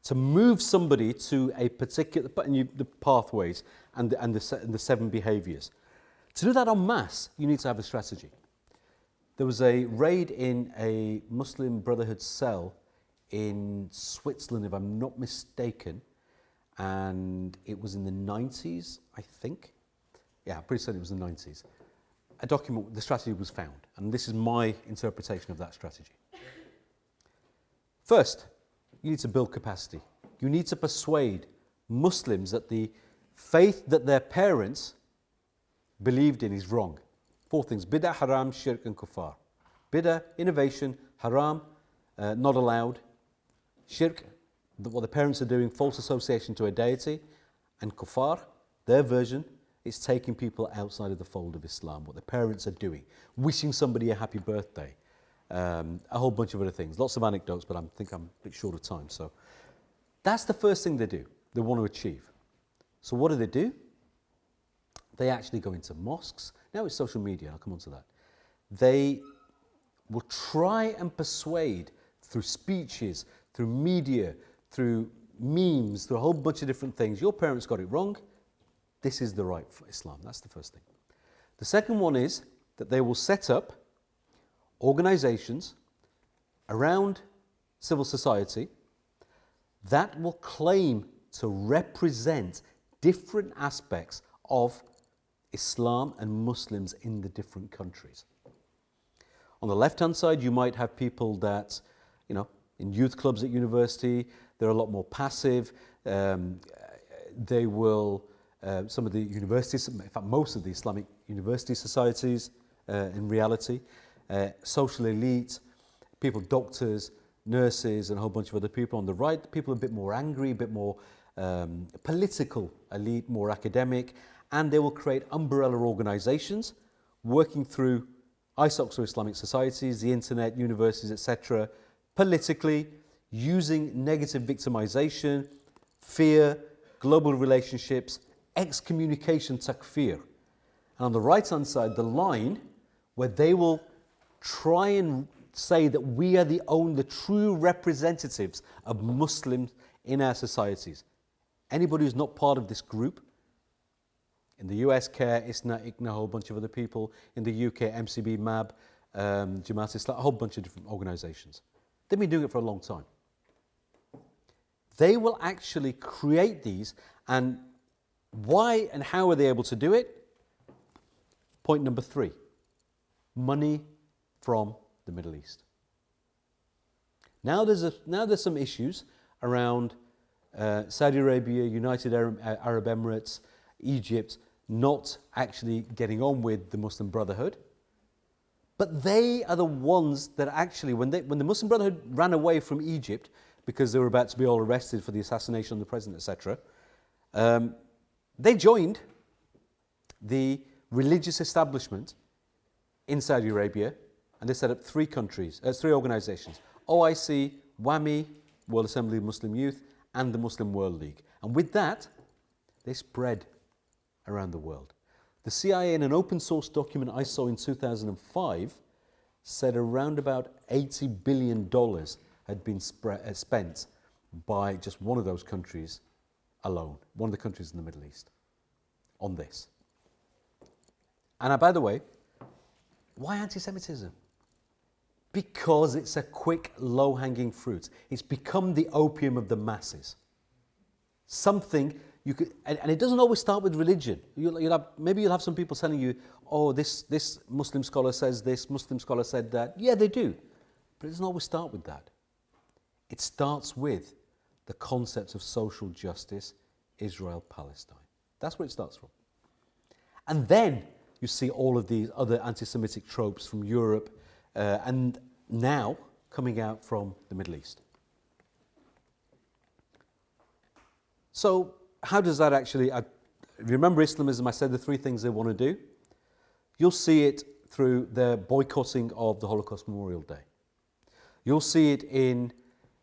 To move somebody to a particular, the pathways and the 7 behaviors. To do that en masse, you need to have a strategy. There was a raid in a Muslim Brotherhood cell in Switzerland, if I'm not mistaken, and it was in the 90s, I think. Yeah, I'm pretty certain it was the 90s. A document, the strategy was found, and this is my interpretation of that strategy. First, you need to build capacity. You need to persuade Muslims that the faith that their parents believed in is wrong. 4 things: bid'ah, haram, shirk, and kuffar. Bid'ah, innovation; haram, not allowed; shirk, what the parents are doing, false association to a deity; and kuffar, their version, is taking people outside of the fold of Islam, what the parents are doing, wishing somebody a happy birthday, a whole bunch of other things. Lots of anecdotes, but I think I'm a bit short of time. So that's the first thing they do, they want to achieve. So what do? They actually go into mosques. Now it's social media, I'll come on to that. They will try and persuade through speeches, through media, through memes, through a whole bunch of different things. Your parents got it wrong. This is the right Islam. That's the first thing. The second one is that they will set up organizations around civil society that will claim to represent different aspects of Islam and Muslims in the different countries. On the left-hand side, you might have people that, in youth clubs at university, they're a lot more passive. They will, some of the universities, in fact, most of the Islamic university societies, in reality, social elite, people, doctors, nurses, and a whole bunch of other people. On the right, people are a bit more angry, a bit more political elite, more academic, and they will create umbrella organizations working through ISOCs or Islamic societies, the internet, universities, etc., politically, using negative victimization, fear, global relationships, excommunication, takfir. And on the right-hand side, the line where they will try and say that we are the true representatives of Muslims in our societies. Anybody who's not part of this group, in the US, CARE, ISNA, ICNA, a whole bunch of other people, in the UK, MCB, MAB, Jamaat Islam, a whole bunch of different organizations. They've been doing it for a long time. They will actually create these, and why and how are they able to do it? Point number 3, money from the Middle East. Now there's some issues around Saudi Arabia, United Arab Emirates, Egypt not actually getting on with the Muslim Brotherhood. But they are the ones that actually, when the Muslim Brotherhood ran away from Egypt because they were about to be all arrested for the assassination of the president, etc., they joined the religious establishment in Saudi Arabia, and they set up 3 organizations: OIC, WAMI, World Assembly of Muslim Youth, and the Muslim World League. And with that, they spread around the world. The CIA, in an open source document I saw in 2005, said around about $80 billion had been spent by just one of those countries alone, one of the countries in the Middle East, on this. And by the way, why anti-Semitism? Because it's a quick, low-hanging fruit. It's become the opium of the masses. Something you could, and it doesn't always start with religion. Maybe you'll have some people telling you, oh, this Muslim scholar says this, Muslim scholar said that. Yeah, they do. But it doesn't always start with that. It starts with the concept of social justice, Israel, Palestine. That's where it starts from. And then you see all of these other anti-Semitic tropes from Europe and now coming out from the Middle East. So how does that actually, remember Islamism, I said the 3 things they want to do. You'll see it through their boycotting of the Holocaust Memorial Day. You'll see it in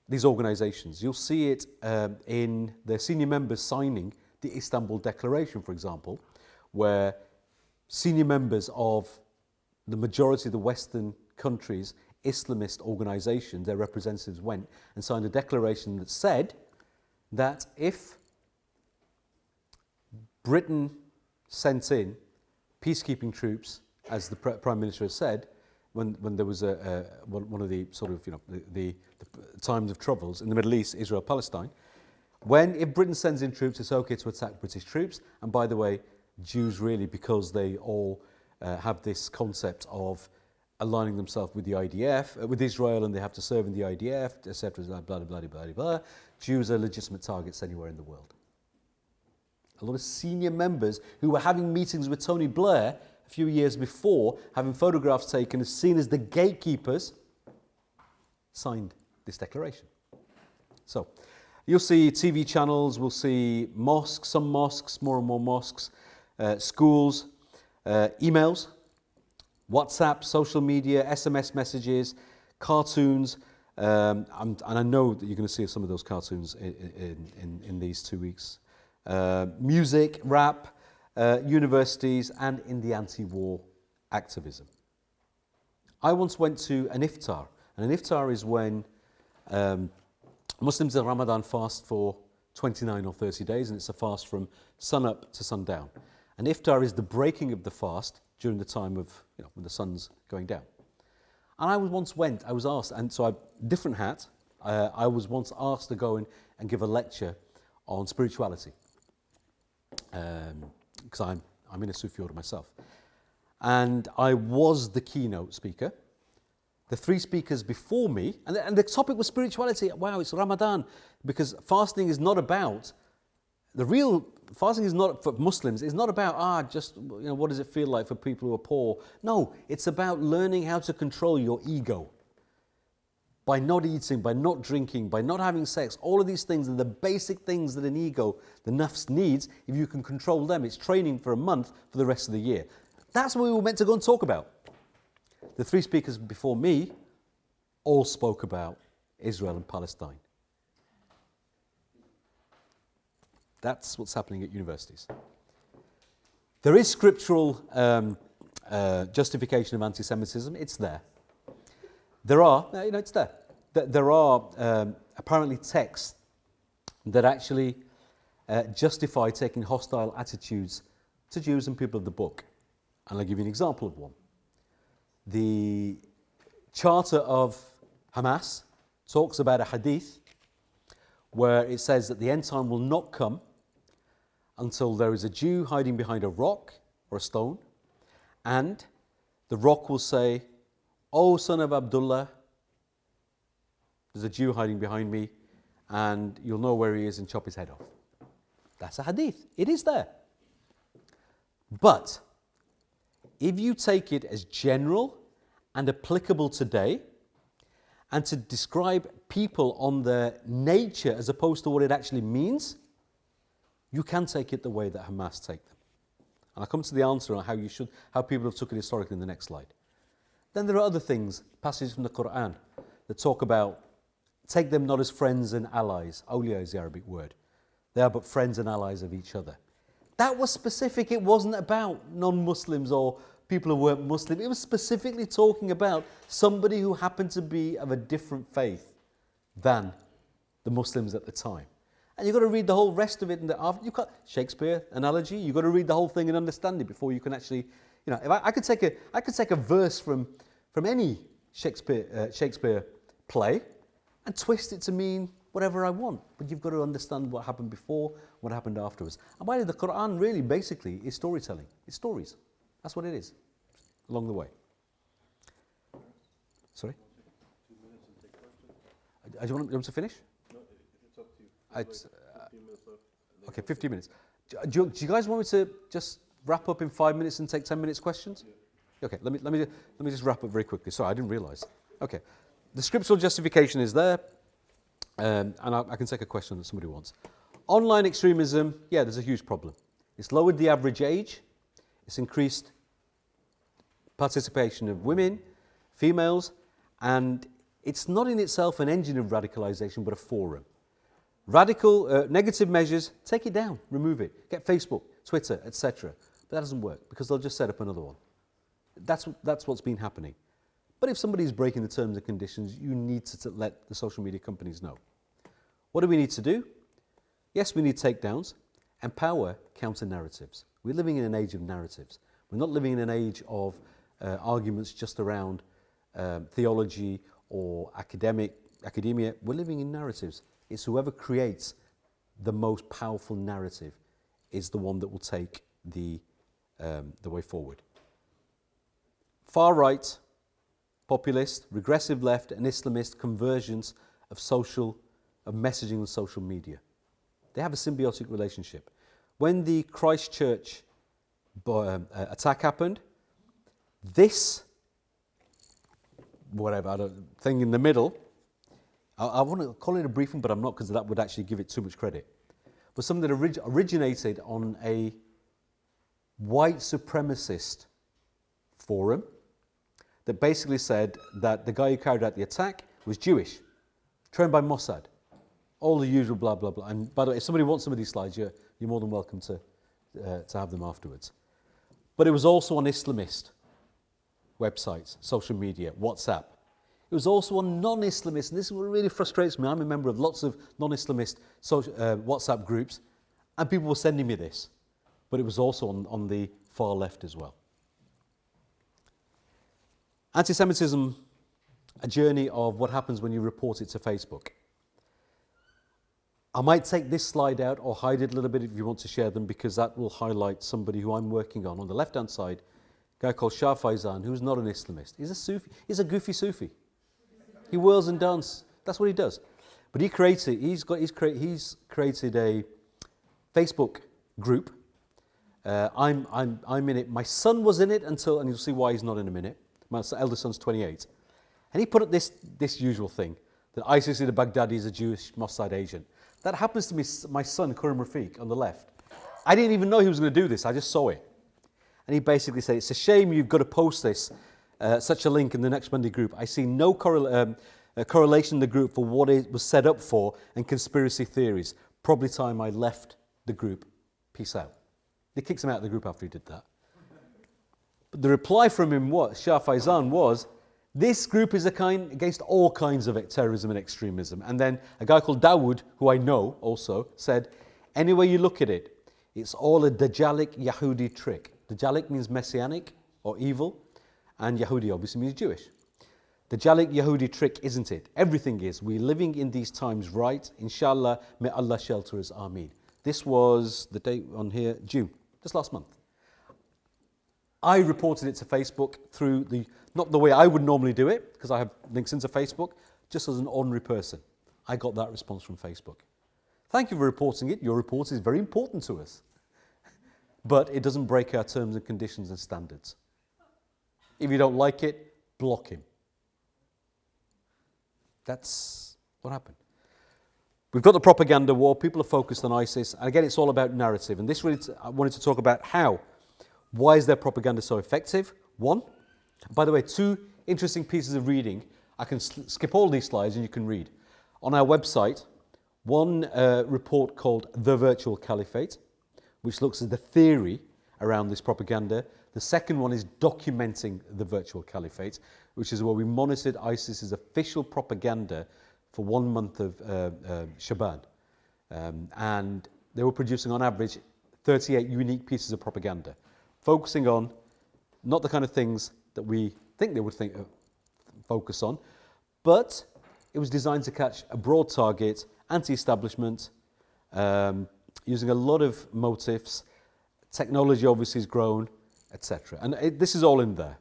these organizations. You'll see it in their senior members signing the Istanbul Declaration, for example, where senior members of the majority of the Western countries' Islamist organizations, their representatives went and signed a declaration that said that if Britain sent in peacekeeping troops, as the Prime Minister has said, when there was one of the sort of, the times of troubles in the Middle East, Israel, Palestine, if Britain sends in troops, it's okay to attack British troops. And by the way, Jews really, because they all have this concept of aligning themselves with the IDF, with Israel, and they have to serve in the IDF, etc., blah, blah, blah, blah, blah, blah. Jews are legitimate targets anywhere in the world. A lot of senior members who were having meetings with Tony Blair a few years before, having photographs taken, as seen as the gatekeepers, signed this declaration. So you'll see TV channels, we'll see mosques, some mosques, more and more mosques, schools, emails, WhatsApp, social media, SMS messages, cartoons, and I know that you're going to see some of those cartoons in these 2 weeks. Music, rap, universities, and in the anti-war activism. I once went to an iftar, and an iftar is when Muslims in Ramadan fast for 29 or 30 days, and it's a fast from sun up to sundown. An iftar is the breaking of the fast during the time of, when the sun's going down. And I was asked, and so different hat, I was once asked to go in and give a lecture on spirituality, because I'm in a Sufi order myself. And I was the keynote speaker. The three speakers before me, and the topic was spirituality. Wow, it's Ramadan, because fasting is not about, fasting is not, for Muslims, it's not about, what does it feel like for people who are poor? No, it's about learning how to control your ego. By not eating, by not drinking, by not having sex, all of these things are the basic things that an ego, the nafs, needs. If you can control them, it's training for a month for the rest of the year. That's what we were meant to go and talk about. The three speakers before me all spoke about Israel and Palestine. That's what's happening at universities. There is scriptural justification of anti-Semitism. It's there. There are, it's there. There are apparently texts that actually justify taking hostile attitudes to Jews and people of the book. And I'll give you an example of one. The Charter of Hamas talks about a hadith where it says that the end time will not come until there is a Jew hiding behind a rock or a stone, and the rock will say, "O son of Abdullah, there's a Jew hiding behind me, and you'll know where he is and chop his head off." That's a hadith. It is there. But if you take it as general and applicable today, and to describe people on their nature as opposed to what it actually means, you can take it the way that Hamas take them. And I'll come to the answer on how people have took it historically in the next slide. Then there are other things, passages from the Quran, that talk about, take them not as friends and allies. Awliya is the Arabic word. They are but friends and allies of each other. That was specific. It wasn't about non-Muslims or people who weren't Muslim. It was specifically talking about somebody who happened to be of a different faith than the Muslims at the time. And you've got to read the whole rest of it. You've got Shakespeare analogy. You've got to read the whole thing and understand it before you can actually, if I could take a verse from any Shakespeare play and twist it to mean whatever I want. But you've got to understand what happened before, what happened afterwards. And by the way, the Quran really basically is storytelling. It's stories. That's what it is, along the way. Sorry? 2 minutes and take questions. Do you want to finish? No, it's up to you. 15 minutes left. Okay, 15 minutes. Do you guys want me to just wrap up in 5 minutes and take 10 minutes questions? Yeah. Okay, let me just wrap up very quickly. Sorry, I didn't realise. Okay, the scriptural justification is there, and I can take a question that somebody wants. Online extremism, yeah, there's a huge problem. It's lowered the average age. It's increased participation of women, females, and it's not in itself an engine of radicalisation, but a forum. Radical, negative measures, take it down, remove it. Get Facebook, Twitter, etc. But that doesn't work because they'll just set up another one. That's what's been happening. But if somebody's breaking the terms and conditions, you need to let the social media companies know. What do we need to do? Yes, we need takedowns. Empower counter-narratives. We're living in an age of narratives. We're not living in an age of arguments just around theology or academia. We're living in narratives. It's whoever creates the most powerful narrative is the one that will take the way forward. Far right, populist, regressive left, and Islamist conversions of messaging on social media. They have a symbiotic relationship. When the Christchurch attack happened, this thing in the middle, I want to call it a briefing, but I'm not, because that would actually give it too much credit, was something that originated on a white supremacist forum that basically said that the guy who carried out the attack was Jewish, trained by Mossad. All the usual blah, blah, blah. And by the way, if somebody wants some of these slides, you're more than welcome to have them afterwards. But it was also on Islamist websites, social media, WhatsApp. It was also on non-Islamist, and this is what really frustrates me. I'm a member of lots of non-Islamist WhatsApp groups, and people were sending me this. But it was also on the far left as well. Anti-Semitism, a journey of what happens when you report it to Facebook. I might take this slide out or hide it a little bit if you want to share them, because that will highlight somebody who I'm working on the left-hand side, a guy called Shah Faizan, who's not an Islamist. He's a Sufi. He's a goofy Sufi. He whirls and dances. That's what he does. But he's created a Facebook group. I'm in it. My son was in it until, and you'll see why he's not in a minute. My eldest son's 28. And he put up this usual thing, that ISIS in Baghdadi is a Jewish Mossad agent. That happens to be my son, Rafiq, on the left. I didn't even know he was going to do this. I just saw it. And he basically said, it's a shame you've got to post this, such a link in the Next Monday group. I see no correlation in the group for what it was set up for and conspiracy theories. Probably time I left the group. Peace out. They kicked him out of the group after he did that. But the reply from him, Shah Faizan, was, this group is against all kinds of terrorism and extremism. And then a guy called Dawood, who I know also, said, any way you look at it, it's all a Dajjalic Yahudi trick. Dajjalic means messianic or evil, and Yahudi obviously means Jewish. Dajjalic Yahudi trick, isn't it? Everything is. We're living in these times right. Inshallah, may Allah shelter us. Ameen. This was the date on here, June, just last month. I reported it to Facebook through not the way I would normally do it, because I have links into Facebook, just as an ordinary person. I got that response from Facebook. Thank you for reporting it. Your report is very important to us. But it doesn't break our terms and conditions and standards. If you don't like it, block him. That's what happened. We've got the propaganda war. People are focused on ISIS. And again, it's all about narrative. And this really, I wanted to talk about why is their propaganda so effective? One, by the way, two interesting pieces of reading. I can skip all these slides and you can read. On our website, one report called The Virtual Caliphate, which looks at the theory around this propaganda. The second one is documenting the virtual caliphate, which is where we monitored ISIS's official propaganda for 1 month of Shaban. And they were producing on average 38 unique pieces of propaganda, focusing on not the kind of things that we think they would focus on, but it was designed to catch a broad target, anti-establishment, using a lot of motifs. Technology obviously has grown, etc. And this is all in there.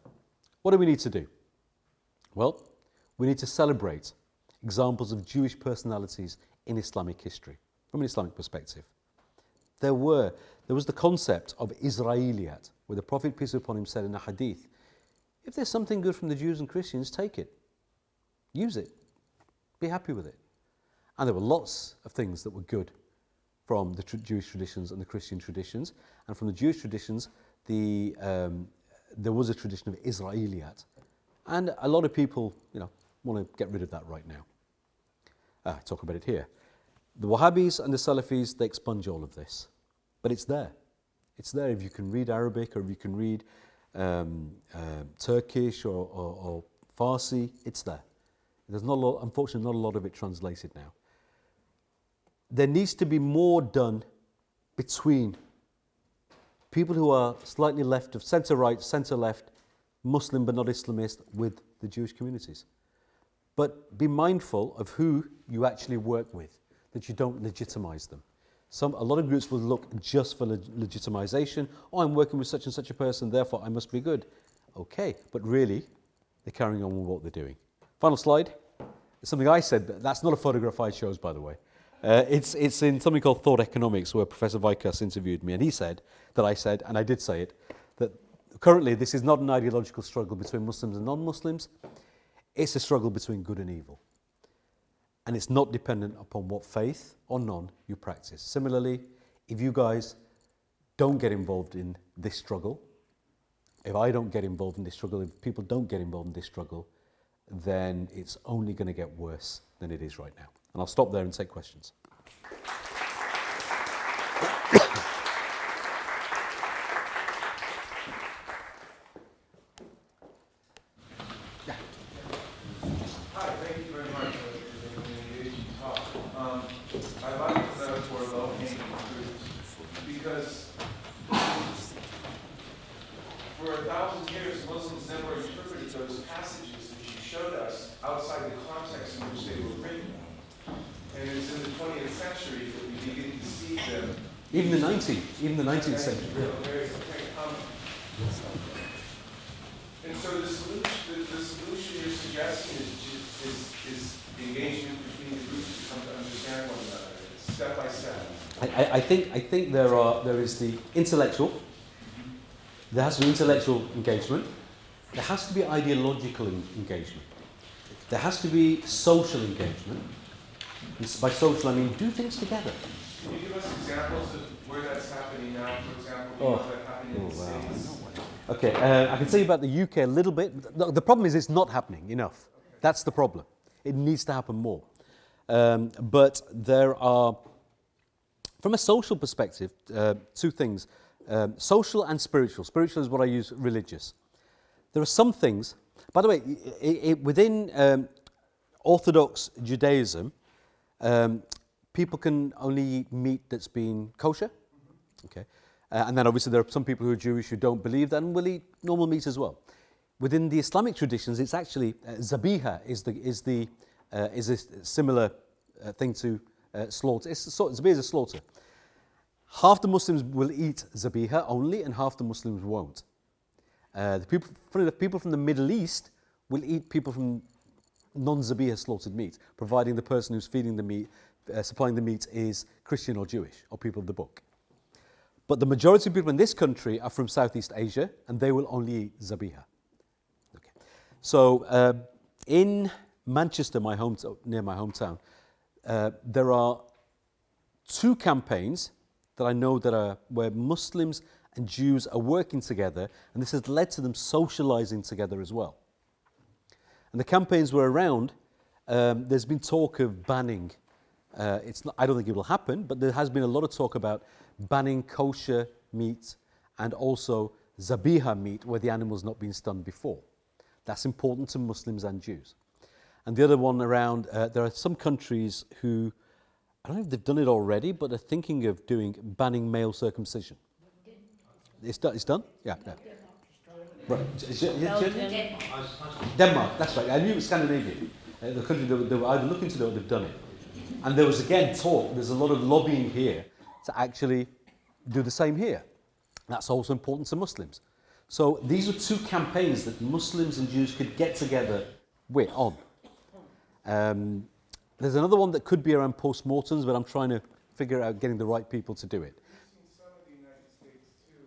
What do we need to do? Well, we need to celebrate examples of Jewish personalities in Islamic history, from an Islamic perspective. There was the concept of Israeliyat, where the Prophet, peace be upon him, said in a hadith, if there's something good from the Jews and Christians, take it. Use it. Be happy with it. And there were lots of things that were good from the Jewish traditions and the Christian traditions. And from the Jewish traditions, there was a tradition of Israeliyat. And a lot of people, want to get rid of that right now. I talk about it here. The Wahhabis and the Salafis, they expunge all of this. But it's there. It's there if you can read Arabic or if you can read Turkish or Farsi, it's there. There's unfortunately not a lot of it translated now. There needs to be more done between people who are slightly left of centre-right, centre-left, Muslim but not Islamist, with the Jewish communities. But be mindful of who you actually work with, that you don't legitimise them. A lot of groups will look just for legitimisation. Oh, I'm working with such and such a person, therefore I must be good. Okay, but really, they're carrying on with what they're doing. Final slide. It's something I said, but that's not a photograph I chose, by the way. It's in something called Thought Economics, where Professor Vikas interviewed me, and he said that I said, and I did say it, that currently this is not an ideological struggle between Muslims and non-Muslims. It's a struggle between good and evil. And it's not dependent upon what faith or none you practice. Similarly, if you guys don't get involved in this struggle, if I don't get involved in this struggle, if people don't get involved in this struggle, then it's only going to get worse than it is right now. And I'll stop there and take questions. Hi, thank you very much for the engaging talk. I like the metaphor of low-hanging fruit because for 1,000 years Muslims never interpreted those passages outside the context in which they were written. And it's in the 20th century that we begin to see them. Even the 19th century. And so the solution you're suggesting is engagement between the groups to come to understand one another, step by step. I think there is the intellectual. There has to be intellectual engagement. There has to be ideological engagement. There has to be social engagement. And by social, I mean do things together. Can you give us examples of where that's happening now? For example, that happening in the States? Okay, I can tell you about the UK a little bit. The problem is it's not happening enough. That's the problem. It needs to happen more. But there are, from a social perspective, two things. Social and spiritual. Spiritual is what I use, religious. There are some things, by the way, within Orthodox Judaism, people can only eat meat that's been kosher. Okay. And then obviously there are some people who are Jewish who don't believe that and will eat normal meat as well. Within the Islamic traditions, it's actually zabiha is a similar thing to slaughter. Zabiha is a slaughter. Half the Muslims will eat zabiha only, and half the Muslims won't. The people from the Middle East will eat people from non-zabiha slaughtered meat, providing the person who's feeding the meat, supplying the meat, is Christian or Jewish or people of the book. But the majority of people in this country are from Southeast Asia, and they will only eat zabiha. Okay. So in Manchester, near my hometown, there are two campaigns that I know that are where Muslims and Jews are working together, and this has led to them socializing together as well. And the campaigns were around. There's been talk of banning. I don't think it will happen, but there has been a lot of talk about banning kosher meat and also zabiha meat where the animal's not been stunned before. That's important to Muslims and Jews. And the other one around, there are some countries who, I don't know if they've done it already, but they're thinking of banning male circumcision. It's done? Yeah. Right. Denmark, that's right. I knew it was Scandinavia. The country they were either looking to do it or they've done it. And there was again talk, there's a lot of lobbying here to actually do the same here. That's also important to Muslims. So these are two campaigns that Muslims and Jews could get together on. There's another one that could be around post-mortems, but I'm trying to figure out getting the right people to do it. We've seen some of the United States too,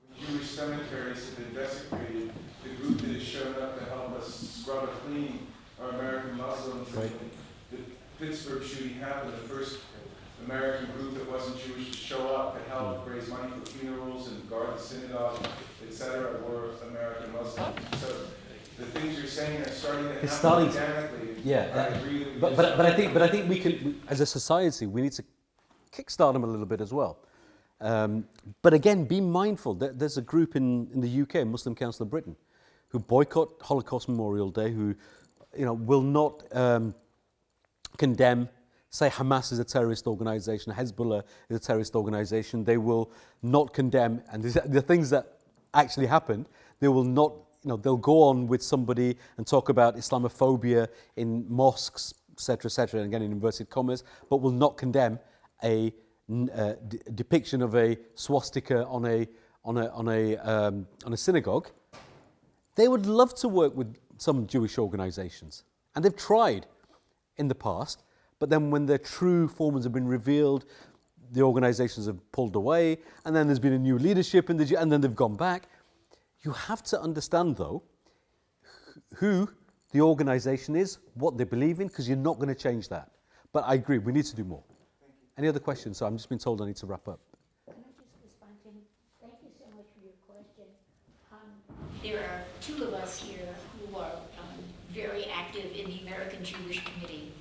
when Jewish cemeteries have been desecrated, the group that has shown up to help us scrub or clean are American Muslims. Right. The Pittsburgh shooting happened, the first American group that wasn't Jewish to show up to help raise money for funerals and guard the synagogue, etc., were American Muslims. So the things you're saying are starting to happen organically. Yeah, I agree with but I think we can, as a society, we need to kickstart them a little bit as well. But again, be mindful that there's a group in the UK, Muslim Council of Britain, who boycott Holocaust Memorial Day, who will not condemn, say Hamas is a terrorist organization, Hezbollah is a terrorist organization. They will not condemn, and the things that actually happened, they will not, they'll go on with somebody and talk about Islamophobia in mosques, etc., and again in inverted commas, but will not condemn a depiction of a swastika on a synagogue. They would love to work with some Jewish organizations, and they've tried in the past, but then when their true forms have been revealed, the organizations have pulled away, and then there's been a new leadership and then they've gone back. You have to understand, though, who the organization is, what they believe in, because you're not going to change that. But I agree, we need to do more. Any other questions? So I'm just being told I need to wrap up. Can I just respond to him? Thank you so much for your question. There are two of us here who are very active in the American Jewish Committee.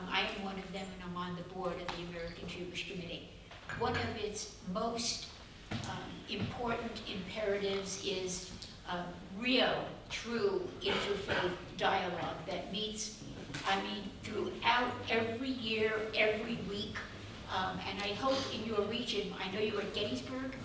I am one of them, and I'm on the board of the American Jewish Committee. One of its most important imperatives is real, true interfaith dialogue that meets, throughout every year, every week. And I hope in your region, I know you're at Gettysburg,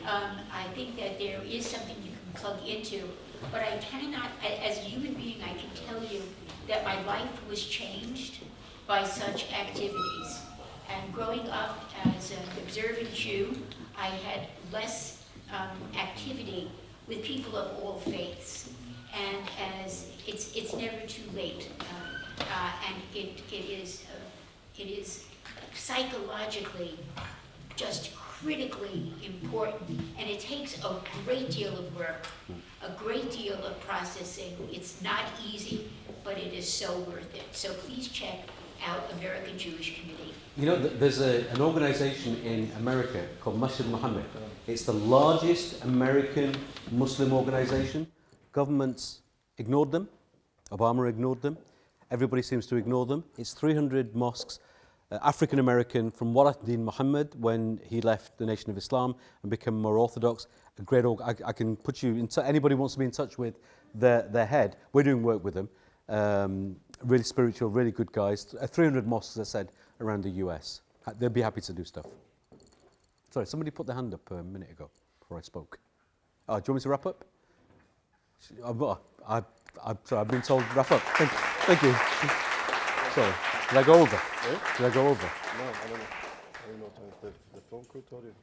I think that there is something you can plug into but I cannot, as a human being, I can tell you that my life was changed by such activities. And growing up as an observant Jew, I had less activity with people of all faiths. And as it's never too late, and it is psychologically just critically important, and it takes a great deal of work, a great deal of processing. It's not easy, but it is so worth it. So please check out American Jewish Committee. You know, there's an organization in America called Masjid Muhammad. It's the largest American Muslim organization. Governments ignored them. Obama ignored them. Everybody seems to ignore them. It's 300 mosques, African American, from Waladdin Muhammad when he left the Nation of Islam and became more orthodox. A great I can put you in anybody wants to be in touch with their head. We're doing work with them. Really spiritual, really good guys. 300 mosques, as I said, around the US. They'll be happy to do stuff. Sorry, somebody put their hand up a minute ago before I spoke. Do you want me to wrap up? Sorry, I've been told to wrap up. Thank you. Sorry. Did I go over? Eh? Did I go over? No, I don't know. I don't know. The phone crew told you.